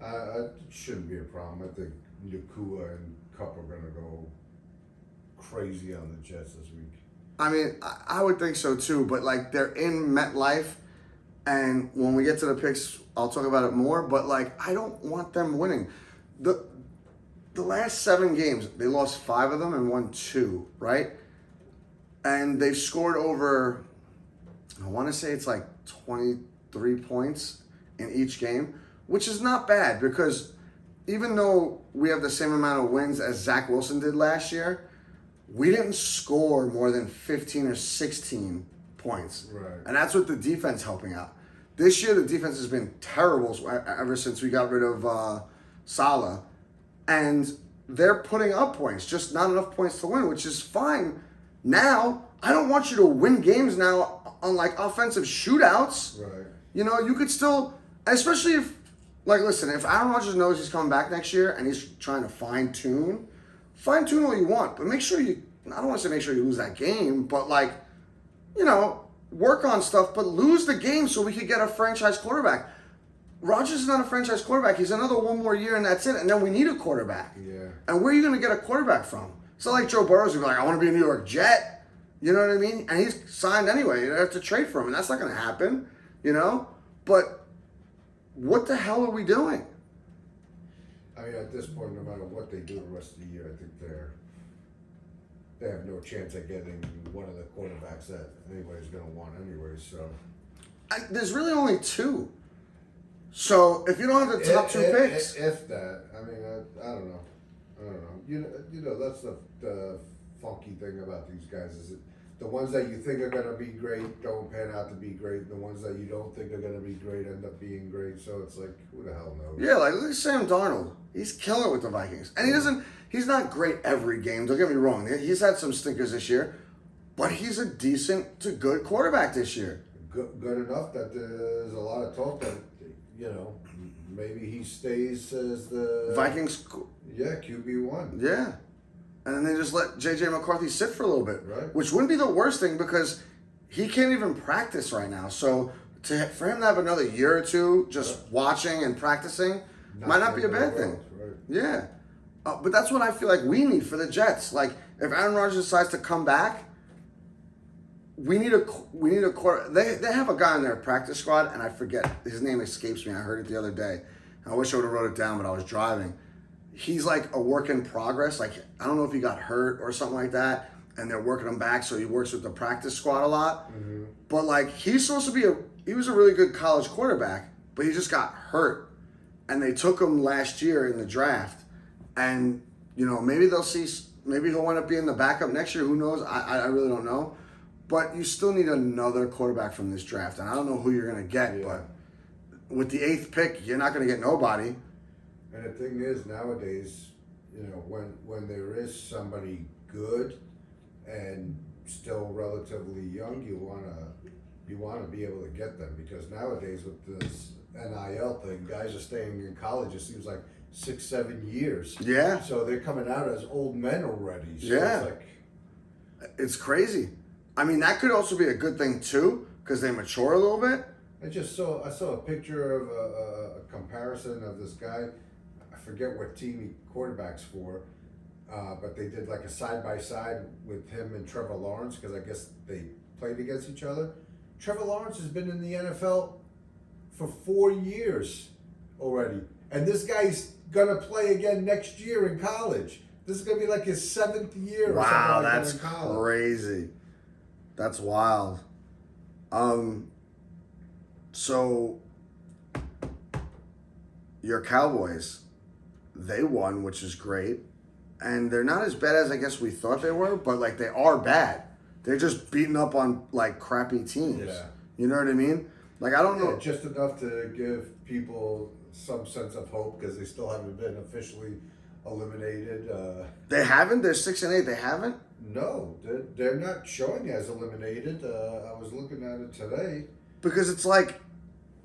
It shouldn't be a problem. I think Nakua and Cup are going to go crazy on the Jets this week. I mean, I would think so too, but, like, they're in MetLife, and when we get to the picks, I'll talk about it more, but, like, I don't want them winning. The last 7 games, they lost 5 of them and won 2, right? And they've scored over, I want to say it's like 23 points in each game, which is not bad because even though we have the same amount of wins as Zach Wilson did last year, we didn't score more than 15 or 16 points. Right. And that's with the defense helping out. This year, the defense has been terrible ever since we got rid of Saleh. And they're putting up points, just not enough points to win, which is fine. Now, I don't want you to win games now on, like, offensive shootouts. Right. You know, you could still, especially if, like, listen, if Aaron Rodgers knows he's coming back next year and he's trying to fine-tune all you want, but make sure you, I don't want to say make sure you lose that game, but, like, you know, work on stuff, but lose the game so we could get a franchise quarterback. Rodgers is not a franchise quarterback. He's another 1 more year and that's it, and then we need a quarterback. Yeah. And where are you going to get a quarterback from? It's not like Joe Burrow's going to be like, I want to be a New York Jet. You know what I mean? And he's signed anyway. You have to trade for him, and that's not going to happen, you know? But what the hell are we doing? I mean, at this point, no matter what they do the rest of the year, I think they have no chance at getting one of the quarterbacks that anybody's going to want anyway. So There's really only 2. So if you don't have the top 2 picks. if that, I mean, I don't know. You know, that's the funky thing about these guys is that the ones that you think are going to be great don't pan out to be great. The ones that you don't think are going to be great end up being great. So it's like, who the hell knows? Yeah, like look at Sam Darnold. He's killing it with the Vikings. And he's not great every game. Don't get me wrong. He's had some stinkers this year. But he's a decent to good quarterback this year. Good enough that there's a lot of talk that, you know, maybe he stays as the Vikings. Yeah, QB1. Yeah. And then they just let J.J. McCarthy sit for a little bit. Right. Which wouldn't be the worst thing because he can't even practice right now. So for him to have another year or 2 just watching and practicing might not be a bad thing. Right. Yeah. But that's what I feel like we need for the Jets. Like, if Aaron Rodgers decides to come back, we need a quarter. They have a guy on their practice squad, and I forget. His name escapes me. I heard it the other day. I wish I would have wrote it down, but I was driving. He's like a work in progress. Like, I don't know if he got hurt or something like that. and they're working him back, so he works with the practice squad a lot. Mm-hmm. But like he's supposed to be he was a really good college quarterback, but he just got hurt, and they took him last year in the draft, and maybe they'll see. Maybe he'll end up being the backup next year. Who knows? I really don't know. But you still need another quarterback from this draft, and I don't know who you're going to get. Yeah. But with the 8th pick, you're not going to get nobody. And the thing is, nowadays, when there is somebody good and still relatively young, you wanna be able to get them, because nowadays with this NIL thing, guys are staying in college. It seems like 6-7 years. Yeah. So they're coming out as old men already. So Yeah. It's like, It's crazy. I mean, that could also be a good thing too, because they mature a little bit. I saw a picture of a comparison of this guy. I forget what team he quarterbacks for, but they did like a side by side with him and Trevor Lawrence, because I guess they played against each other. Trevor Lawrence has been in the NFL for 4 years already, and this guy's gonna play again next year in college. This is gonna be like his 7th year. Wow, or something like that's that in college. crazy. That's wild. So your Cowboys, they won, which is great, and they're not as bad as I guess we thought they were, but like they are bad. They're just beating up on like crappy teams. Yeah. You know what I mean? Like I don't know. Just enough to give people some sense of hope, because they still haven't been officially eliminated. They haven't. They're 6-8. They haven't. No, they're not showing as eliminated. I was looking at it today. Because it's like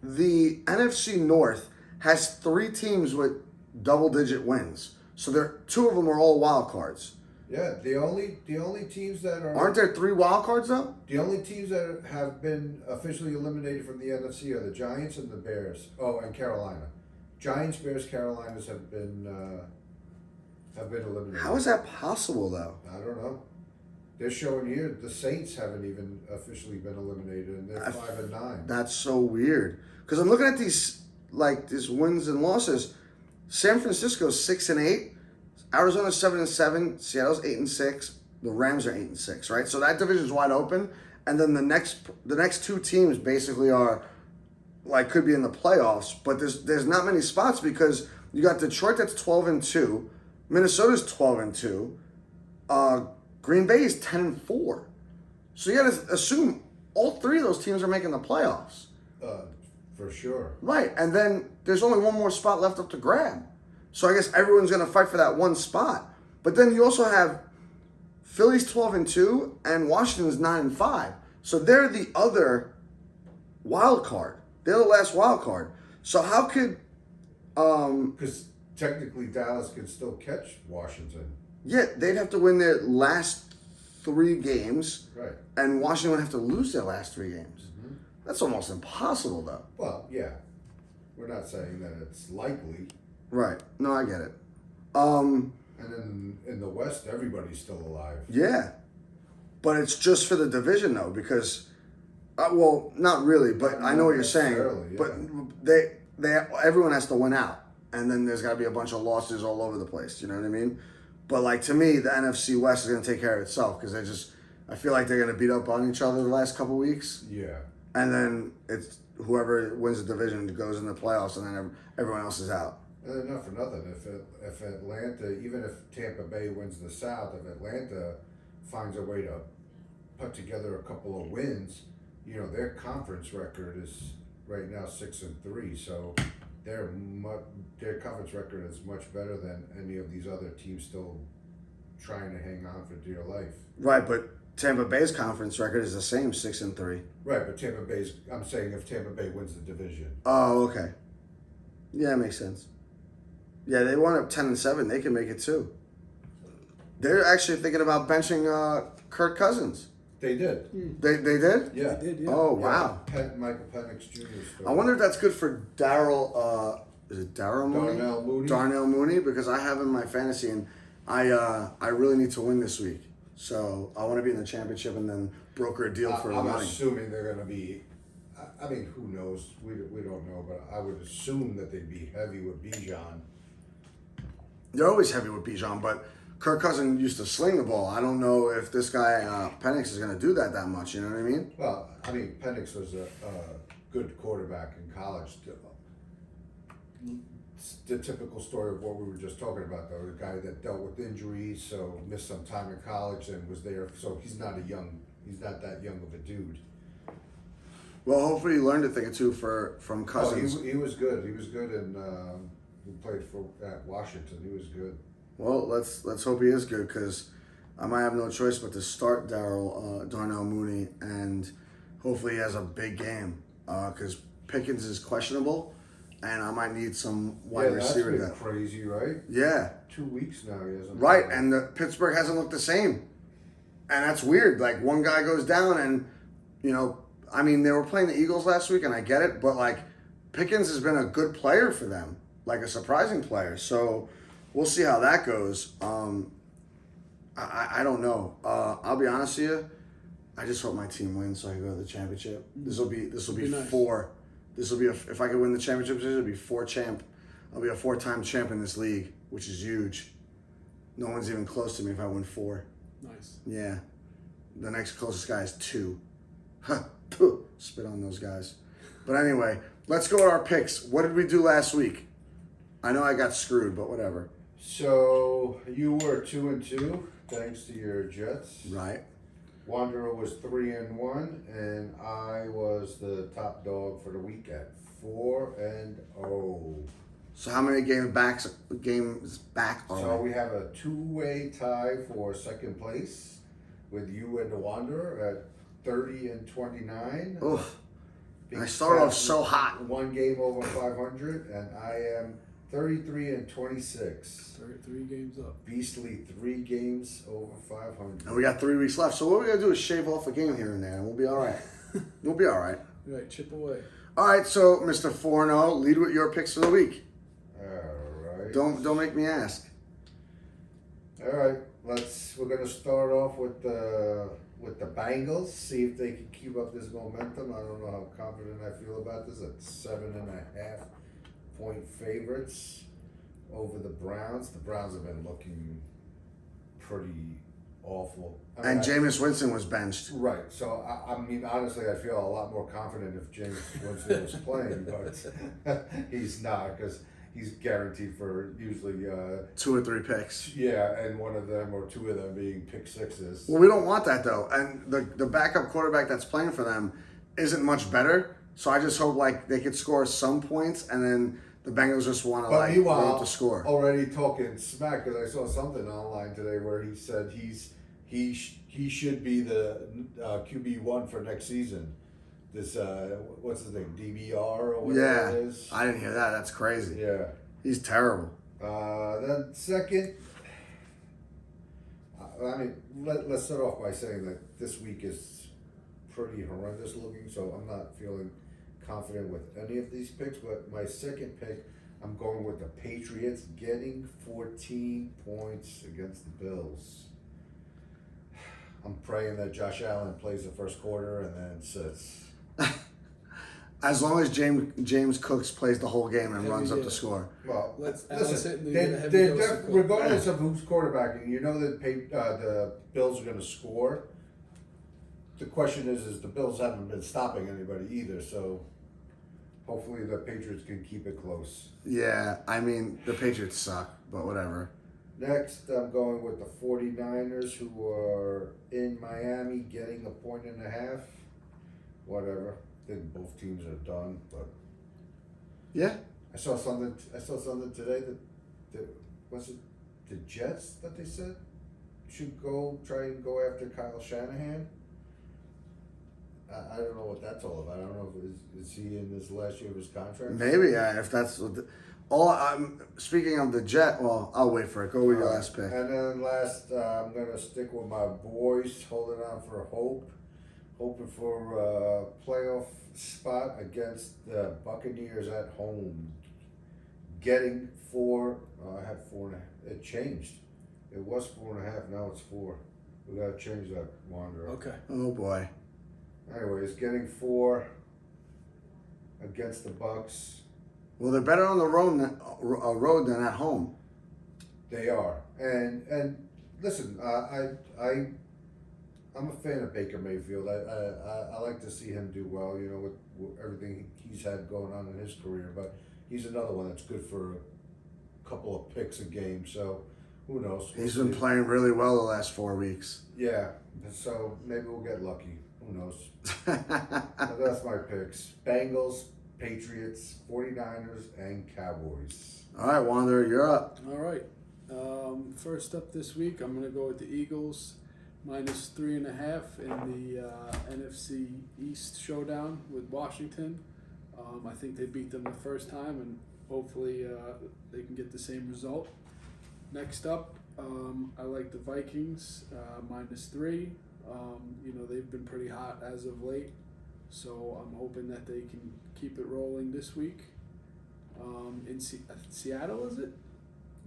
the NFC North has 3 teams with double-digit wins. So there, 2 of them are all wild cards. Yeah, the only teams that Aren't there 3 wild cards though? the only teams that have been officially eliminated from the NFC are the Giants and the Bears. Oh, and Carolina. Giants, Bears, Carolinas have been eliminated. How is that possible though? I don't know. They're showing here the Saints haven't even officially been eliminated, and they're 5-9. That's so weird. Because I'm looking at these wins and losses. San Francisco's 6-8, Arizona's 7-7, Seattle's 8-6, the Rams are 8-6, right? So that division's wide open, and then the next 2 teams basically are like could be in the playoffs, but there's not many spots because you got Detroit that's 12-2, Minnesota's 12-2, Green Bay is 10-4. So you got to assume all 3 of those teams are making the playoffs. For sure. Right, and then there's only one more spot left up to grab. So I guess everyone's going to fight for that one spot. But then you also have Philly's 12-2 and Washington's 9-5. So they're the other wild card. They're the last wild card. So how could Because technically Dallas can still catch Washington. yeah, they'd have to win their last 3 games, Right. and Washington would have to lose their last 3 games. That's almost impossible, though. Well, yeah. We're not saying that it's likely. Right. No, I get it. And then in the West, everybody's still alive. Yeah, but it's just for the division, though, because, well, not really, but I know what you're saying. Necessarily, But they everyone has to win out, and then there's got to be a bunch of losses all over the place. You know what I mean? But like to me, the NFC West is going to take care of itself because I feel like they're going to beat up on each other the last couple weeks. Yeah. And then it's whoever wins the division goes in the playoffs, and then everyone else is out. And not for nothing. If Atlanta, even if Tampa Bay wins the South, if Atlanta finds a way to put together a couple of wins, their conference record is right now 6-3. So their conference record is much better than any of these other teams still trying to hang on for dear life. Right, but Tampa Bay's conference record is the same, 6-3. Right, but I'm saying if Tampa Bay wins the division. Oh, okay. Yeah, it makes sense. Yeah, they won up 10-7. They can make it too. They're actually thinking about benching Kirk Cousins. They did. They did? Yeah. They did, yeah. Oh, wow. Michael Penix Jr. I wonder if that's good for Darryl. Is it Darryl Mooney? Darnell Mooney. Darnell Mooney, because I have him in my fantasy, and I really need to win this week. So I want to be in the championship and then broker a deal for I'm money. assuming they're going to be. I mean, who knows? We don't know, but I would assume that they'd be heavy with Bijan. They're always heavy with Bijan, but Kirk Cousins used to sling the ball. I don't know if this guy Penix is going to do that much. You know what I mean? Well, I mean, Penix was a good quarterback in college. The typical story of what we were just talking about, though, the guy that dealt with injuries, so missed some time in college and was there. So he's not that young of a dude. Well, hopefully he learned a thing or two from Cousins. Oh, he was good. He was good, and he played at Washington. He was good. Well, let's hope he is good, because I might have no choice but to start Darnell Mooney, and hopefully he has a big game, because Pickens is questionable, and I might need some wide receiver. Yeah, that's been crazy, right? Yeah. 2 weeks now he hasn't. Right, and the Pittsburgh hasn't looked the same, and that's weird. Like, one guy goes down, and I mean, they were playing the Eagles last week, and I get it, but like, Pickens has been a good player for them, like a surprising player. So we'll see how that goes. I don't know. I'll be honest with you. I just hope my team wins so I can go to the championship. This will be nice. 4. This will be if I could win the championship, it'll be 4 champ. I'll be a 4-time champ in this league, which is huge. No one's even close to me if I win 4. Nice. Yeah. The next closest guy is 2. Huh. Spit on those guys. But anyway, let's go to our picks. What did we do last week? I know I got screwed, but whatever. So you were 2-2, thanks to your Jets. Right. Wanderer was 3-1, and I was the top dog for the week at 4-0. So how many games back are So we? we have a 2-way tie for second place with you and the Wanderer at 30-29. Oof. Big I started off Fat so hot. 1 game over 500, and I am 33-26. 3 games up. Beastly 3 games over 500. And we got 3 weeks left. So what we're going to do is shave off a game here and there, and we'll be all right. We'll be all right. Right, chip away. All right, so Mr. 4-0, lead with your picks for the week. All right. Don't make me ask. All right. We're gonna start off with the Bengals. See if they can keep up this momentum. I don't know how confident I feel about this. At 7.5 point favorites over the Browns. The Browns have been looking pretty awful. And Jameis Winston was benched. Right. So I mean, honestly, I feel a lot more confident if James Winston was playing, but he's not, because he's guaranteed for usually 2 or 3 picks. yeah, and one of them or 2 of them being pick sixes. Well, we don't want that, though. And the backup quarterback that's playing for them isn't much better. So I just hope, like, they could score some points, and then the Bengals just want to, But like, meanwhile, roll up the score. already talking smack, because I saw something online today where he said he should be the QB1 for next season. This what's his name, DBR or whatever it is. I didn't hear that. That's crazy. Yeah. He's terrible. Then second, I mean, let's start off by saying that this week is pretty horrendous looking, so I'm not feeling confident with any of these picks. But my second pick, I'm going with the Patriots getting 14 points against the Bills. I'm praying that Josh Allen plays the first quarter and then sits. As long as James Cooks plays the whole game and Every runs up year. the score. Well, Allen listen, sit and get a heavy dose of Cook. regardless of who's quarterbacking, you know that the Bills are going to score. The question is the Bills haven't been stopping anybody either, so hopefully the Patriots can keep it close. Yeah, I mean, the Patriots suck, but whatever. Next, I'm going with the 49ers, who are in Miami getting 1.5. Whatever. I think both teams are done, but Yeah. I saw something today that was it the Jets that they said should try and go after Kyle Shanahan. I don't know what that's all about. I don't know if is he in this last year of his contract? Maybe, yeah, if that's what speaking of the Jet, well, I'll wait for it. Go with your last pick. And then last, I'm going to stick with my boys, holding on for hope. Hoping for a playoff spot against the Buccaneers at home. Getting 4, I have 4.5. It changed. It was 4.5, now it's 4. We got to change that, Wanderer. Okay. Oh boy. Anyways, getting 4 against the Bucks. Well, they're better on the road than at home. They are. And listen, I'm a fan of Baker Mayfield. I like to see him do well, you know, with everything he's had going on in his career. But he's another one that's good for a couple of picks a game. So who knows? He's been playing really well the last 4 weeks. Yeah. So maybe we'll get lucky. Who knows? But that's my picks: Bengals, Patriots, 49ers, and Cowboys. All right, Wanderer, you're up. All right. First up this week, I'm going to go with the Eagles minus 3.5 in the NFC East showdown with Washington. I think they beat them the first time, and hopefully they can get the same result. Next up, I like the Vikings minus 3. You know, they've been pretty hot as of late, so I'm hoping that they can keep it rolling this week. In Seattle, is it?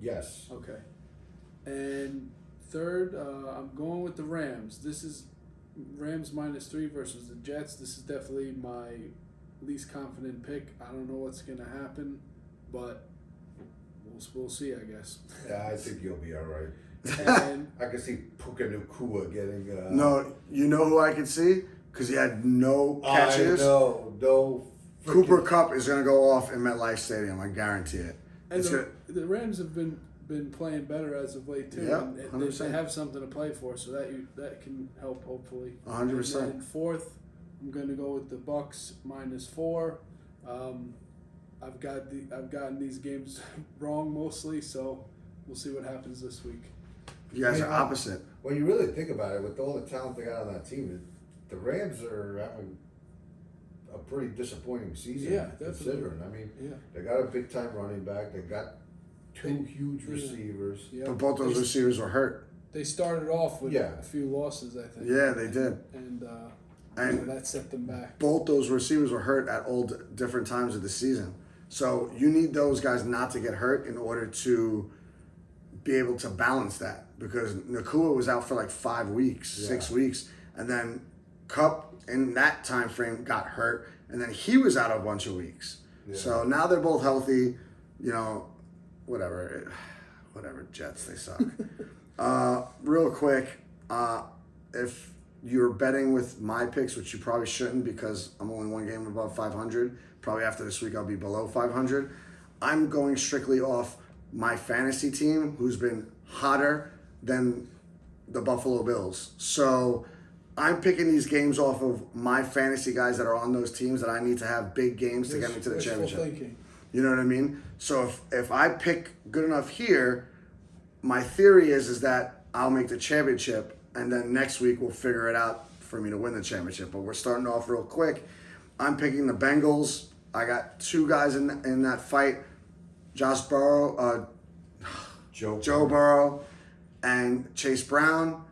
Yes. Okay. And third, I'm going with the Rams. This is Rams minus 3 versus the Jets. This is definitely my least confident pick. I don't know what's going to happen, but we'll see, I guess. Yeah, I think you'll be all right. And I can see Puka Nacua getting. No, you know who I could see? Because he had no catches. I know, no. Cooper Kupp is going to go off in MetLife Stadium. I guarantee it. and It's the Rams have been playing better as of late too. Yeah, and they 100%. have something to play for, so that can help hopefully. 100%. And then fourth, I'm going to go with the Bucks minus 4. I've gotten these games wrong mostly, so we'll see what happens this week. You guys are opposite. When you really think about it, with all the talent they got on that team, the Rams are having a pretty disappointing season. Yeah, definitely. Considering, I mean, Yeah. they got a big time running back. They got two huge receivers. Yeah. But both those receivers were hurt. They started off with Yeah. a few losses, I think. Yeah, they did. And And that set them back. both those receivers were hurt at all different times of the season. So you need those guys not to get hurt in order to be able to balance that. Because Nakua was out for like 5 weeks, 6 weeks. And then Kupp in that time frame got hurt. And then he was out a bunch of weeks. Yeah. So now they're both healthy. You know, whatever, Jets, they suck. Real quick, if you're betting with my picks, which you probably shouldn't because I'm only one game above 500, probably after this week I'll be below 500. I'm going strictly off my fantasy team, who's been hotter than the Buffalo Bills. So I'm picking these games off of my fantasy guys that are on those teams that I need to have big games to get me to the Wishful championship. thinking. You know what I mean? So if I pick good enough here, my theory is that I'll make the championship, and then next week we'll figure it out for me to win the championship. But we're starting off real quick. I'm picking the Bengals. I got 2 guys in that fight: Joe Burrow, and Chase Brown.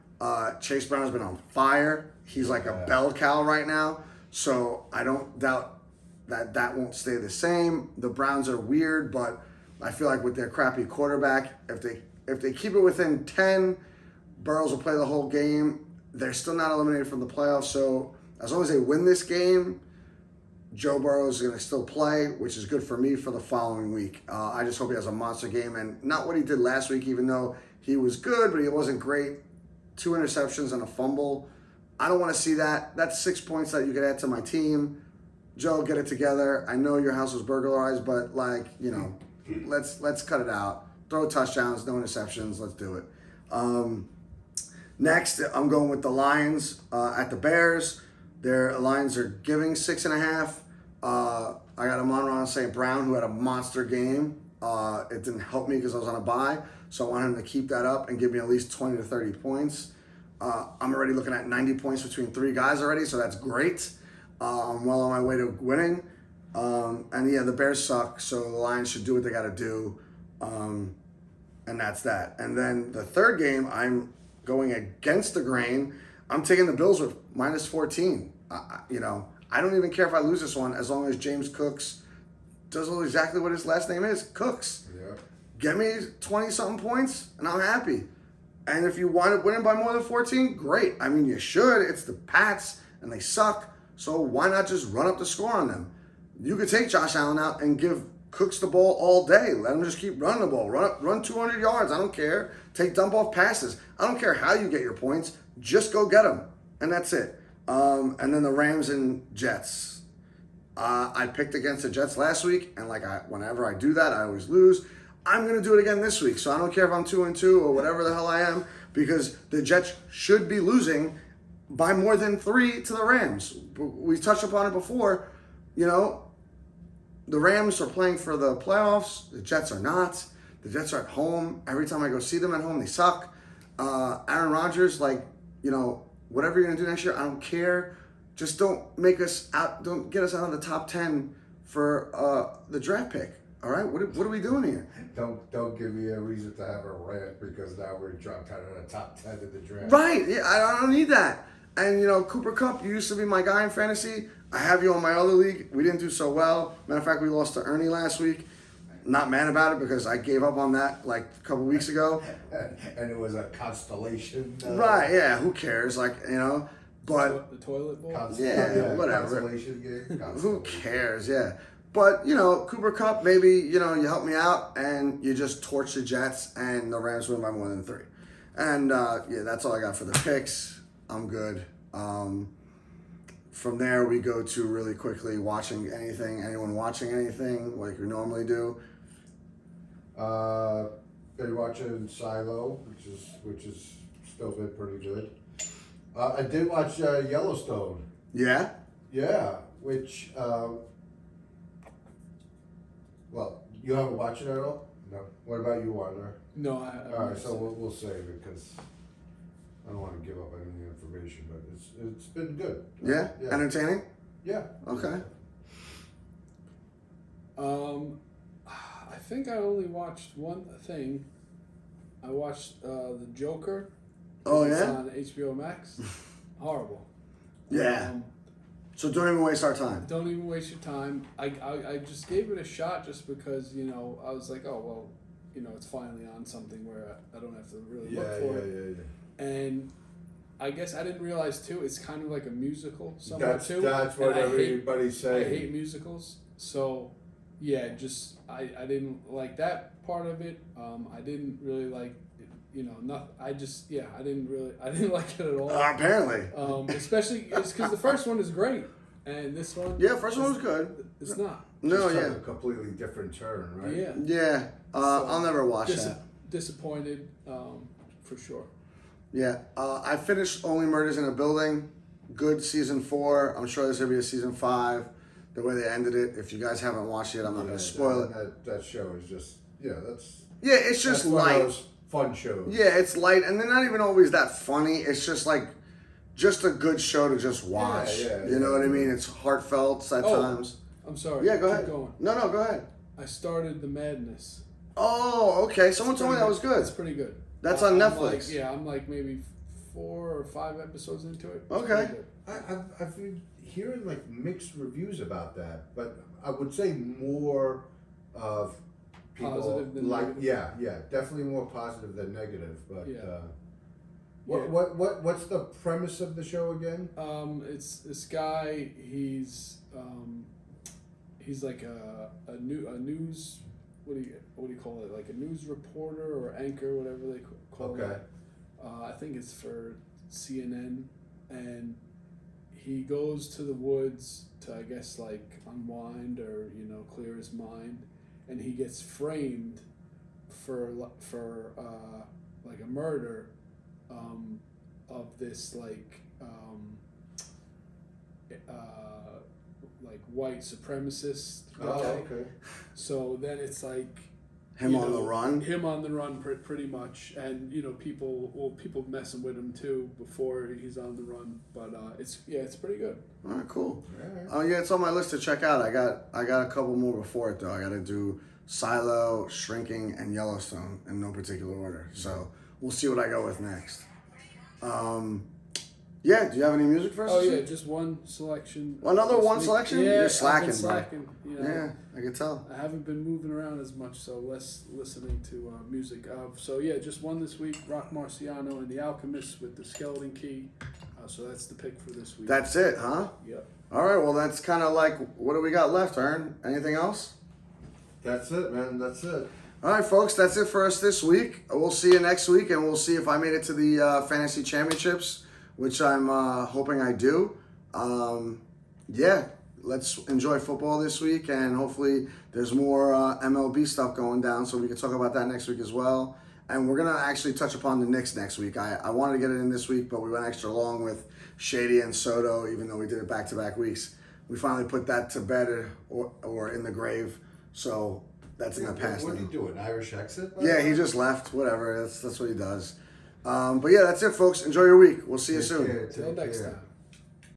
Chase Brown has been on fire. He's like a bell cow right now. So I don't doubt that won't stay the same. The Browns are weird, but I feel like with their crappy quarterback, if they keep it within 10, Burrows will play the whole game. They're still not eliminated from the playoffs. So as long as they win this game, Joe Burrow is going to still play, which is good for me for the following week. I just hope he has a monster game and not what he did last week, even though he was good, but he wasn't great. 2 interceptions and a fumble. I don't want to see that. That's 6 points that you could add to my team. Joe, get it together. I know your house was burglarized, but let's cut it out. Throw touchdowns, no interceptions. Let's do it. Next, I'm going with the Lions at the Bears. Their Lions are giving 6.5. I got Amon-Ra St. Brown, who had a monster game. It didn't help me because I was on a bye, so I want him to keep that up and give me at least 20 to 30 points. I'm already looking at 90 points between 3 guys already, so that's great. I'm well on my way to winning. The Bears suck, so the Lions should do what they got to do. And that's that. And then the third game, I'm going against the grain. I'm taking the Bills with minus 14. I don't even care if I lose this one as long as James Cooks does exactly what his last name is, Cooks. Yeah. Get me 20-something points, and I'm happy. And if you wind up winning by more than 14, great. I mean, you should. It's the Pats, and they suck. So why not just run up the score on them? You could take Josh Allen out and give cooks the ball all day. Let them just keep running the ball. Run 200 yards. I don't care. Take dump off passes. I don't care how you get your points. Just go get them, and that's it. And then the Rams and Jets. I picked against the Jets last week, and whenever I do that, I always lose. I'm gonna do it again this week, so I don't care if I'm 2-2 or whatever the hell I am, because the Jets should be losing by more than 3 to the Rams. We touched upon it before. The Rams are playing for the playoffs. The Jets are not. The Jets are at home. Every time I go see them at home, they suck. Aaron Rodgers, whatever you're gonna do next year, I don't care. Just don't get us out of the top 10 for the draft pick. All right, what are we doing here? Don't give me a reason to have a rant because now we're dropped out of the top 10 of the draft. Right, yeah, I don't need that. And Cooper Kupp, you used to be my guy in fantasy. I have you on my other league. We didn't do so well. Matter of fact, we lost to Ernie last week. Not mad about it because I gave up on that a couple weeks ago. And it was a constellation. Right, yeah, who cares? But The toilet bowl? yeah, whatever. Constellation game. Who cares? Yeah. But, Cooper Kupp, maybe, you help me out and you just torch the Jets and the Rams win by more than 3. And, that's all I got for the picks. I'm good. From there, we go to really quickly watching anything. Anyone watching anything like we normally do? Been watching Silo, which is still been pretty good. I did watch Yellowstone. Yeah? Yeah, which well, you haven't watched it at all? No. What about you, Warner? No, I haven't. All right, so we'll save it because I don't want to give up any information, but it's been good. Yeah? Entertaining? Yeah. Okay. I think I only watched one thing. I watched The Joker. Oh, It's yeah? on HBO Max. Horrible. Yeah. So don't even waste our time. Don't even waste your time. I just gave it a shot just because, I was like, oh, well, it's finally on something where I don't have to really look for it. Yeah. And I guess I didn't realize, too, it's kind of like a musical somewhat, too. That's what And everybody's saying. I hate musicals. So, yeah, I didn't like that part of it. I didn't really like, I didn't like it at all. Apparently. Especially, it's because the first one is great. And this one... Yeah, first one was good. It's not. No, Just yeah. took a completely different turn, right? Yeah. Yeah. So, I'll never watch that. Disappointed, for sure. Yeah. I finished Only Murders in a Building. Good season 4. I'm sure there's going to be a season 5. The way they ended it. If you guys haven't watched it, I'm not going to spoil it. That show is just, that's... Yeah, it's just that's one light. of those fun shows. Yeah, it's light. And they're not even always that funny. It's just just a good show to just watch. You know what I mean? It's heartfelt at times. I'm sorry. Yeah, go Keep ahead. going. No, go ahead. I started The Madness. Oh, okay. Someone told me that was good. It's pretty good. That's on Netflix. I'm maybe 4 or 5 episodes into it. It's Okay. pretty good. I've been hearing mixed reviews about that, but I would say more of people Positive than negative? yeah, definitely more positive than negative. But Yeah. what's the premise of the show again? It's this guy. He's like a news. What do you call it? Like a news reporter or anchor, whatever they call it. Okay. I think it's for CNN, and he goes to the woods to, I guess, unwind or clear his mind, and he gets framed for a murder of this white supremacist guy. Oh, okay. So then it's Him on the run? Him on the run, pretty much, and people messing with him too before he's on the run. But it's pretty good. All right, cool. Alright. Oh yeah, it's on my list to check out. I got a couple more before it though. I got to do Silo, Shrinking, and Yellowstone in no particular order. So we'll see what I go with next. Yeah, do you have any music for us? Oh this yeah, week? just one selection. Another this one week. selection? Yeah, You're slacking, I've been bro. slacking. Yeah, I can tell. I haven't been moving around as much, so less listening to music. So yeah, just one this week. Rock Marciano and The Alchemist with The Skeleton Key. So that's the pick for this week. That's it, huh? Yep. All right, well, that's kind of what do we got left, Ern? Anything else? That's it, man. That's it. All right, folks, that's it for us this week. We'll see you next week, and we'll see if I made it to the fantasy championships, which I'm hoping I do. Yeah, let's enjoy football this week, and hopefully there's more MLB stuff going down, so we can talk about that next week as well. And we're going to actually touch upon the Knicks next week. I wanted to get it in this week, but we went extra long with Shady and Soto, even though we did it back-to-back weeks. We finally put that to bed or in the grave, so that's in the past What now. are you doing? Irish exit? Yeah, he just left. Whatever. That's what he does. But yeah, that's it, folks. Enjoy your week. We'll see you soon. Take care, Till take next care. time.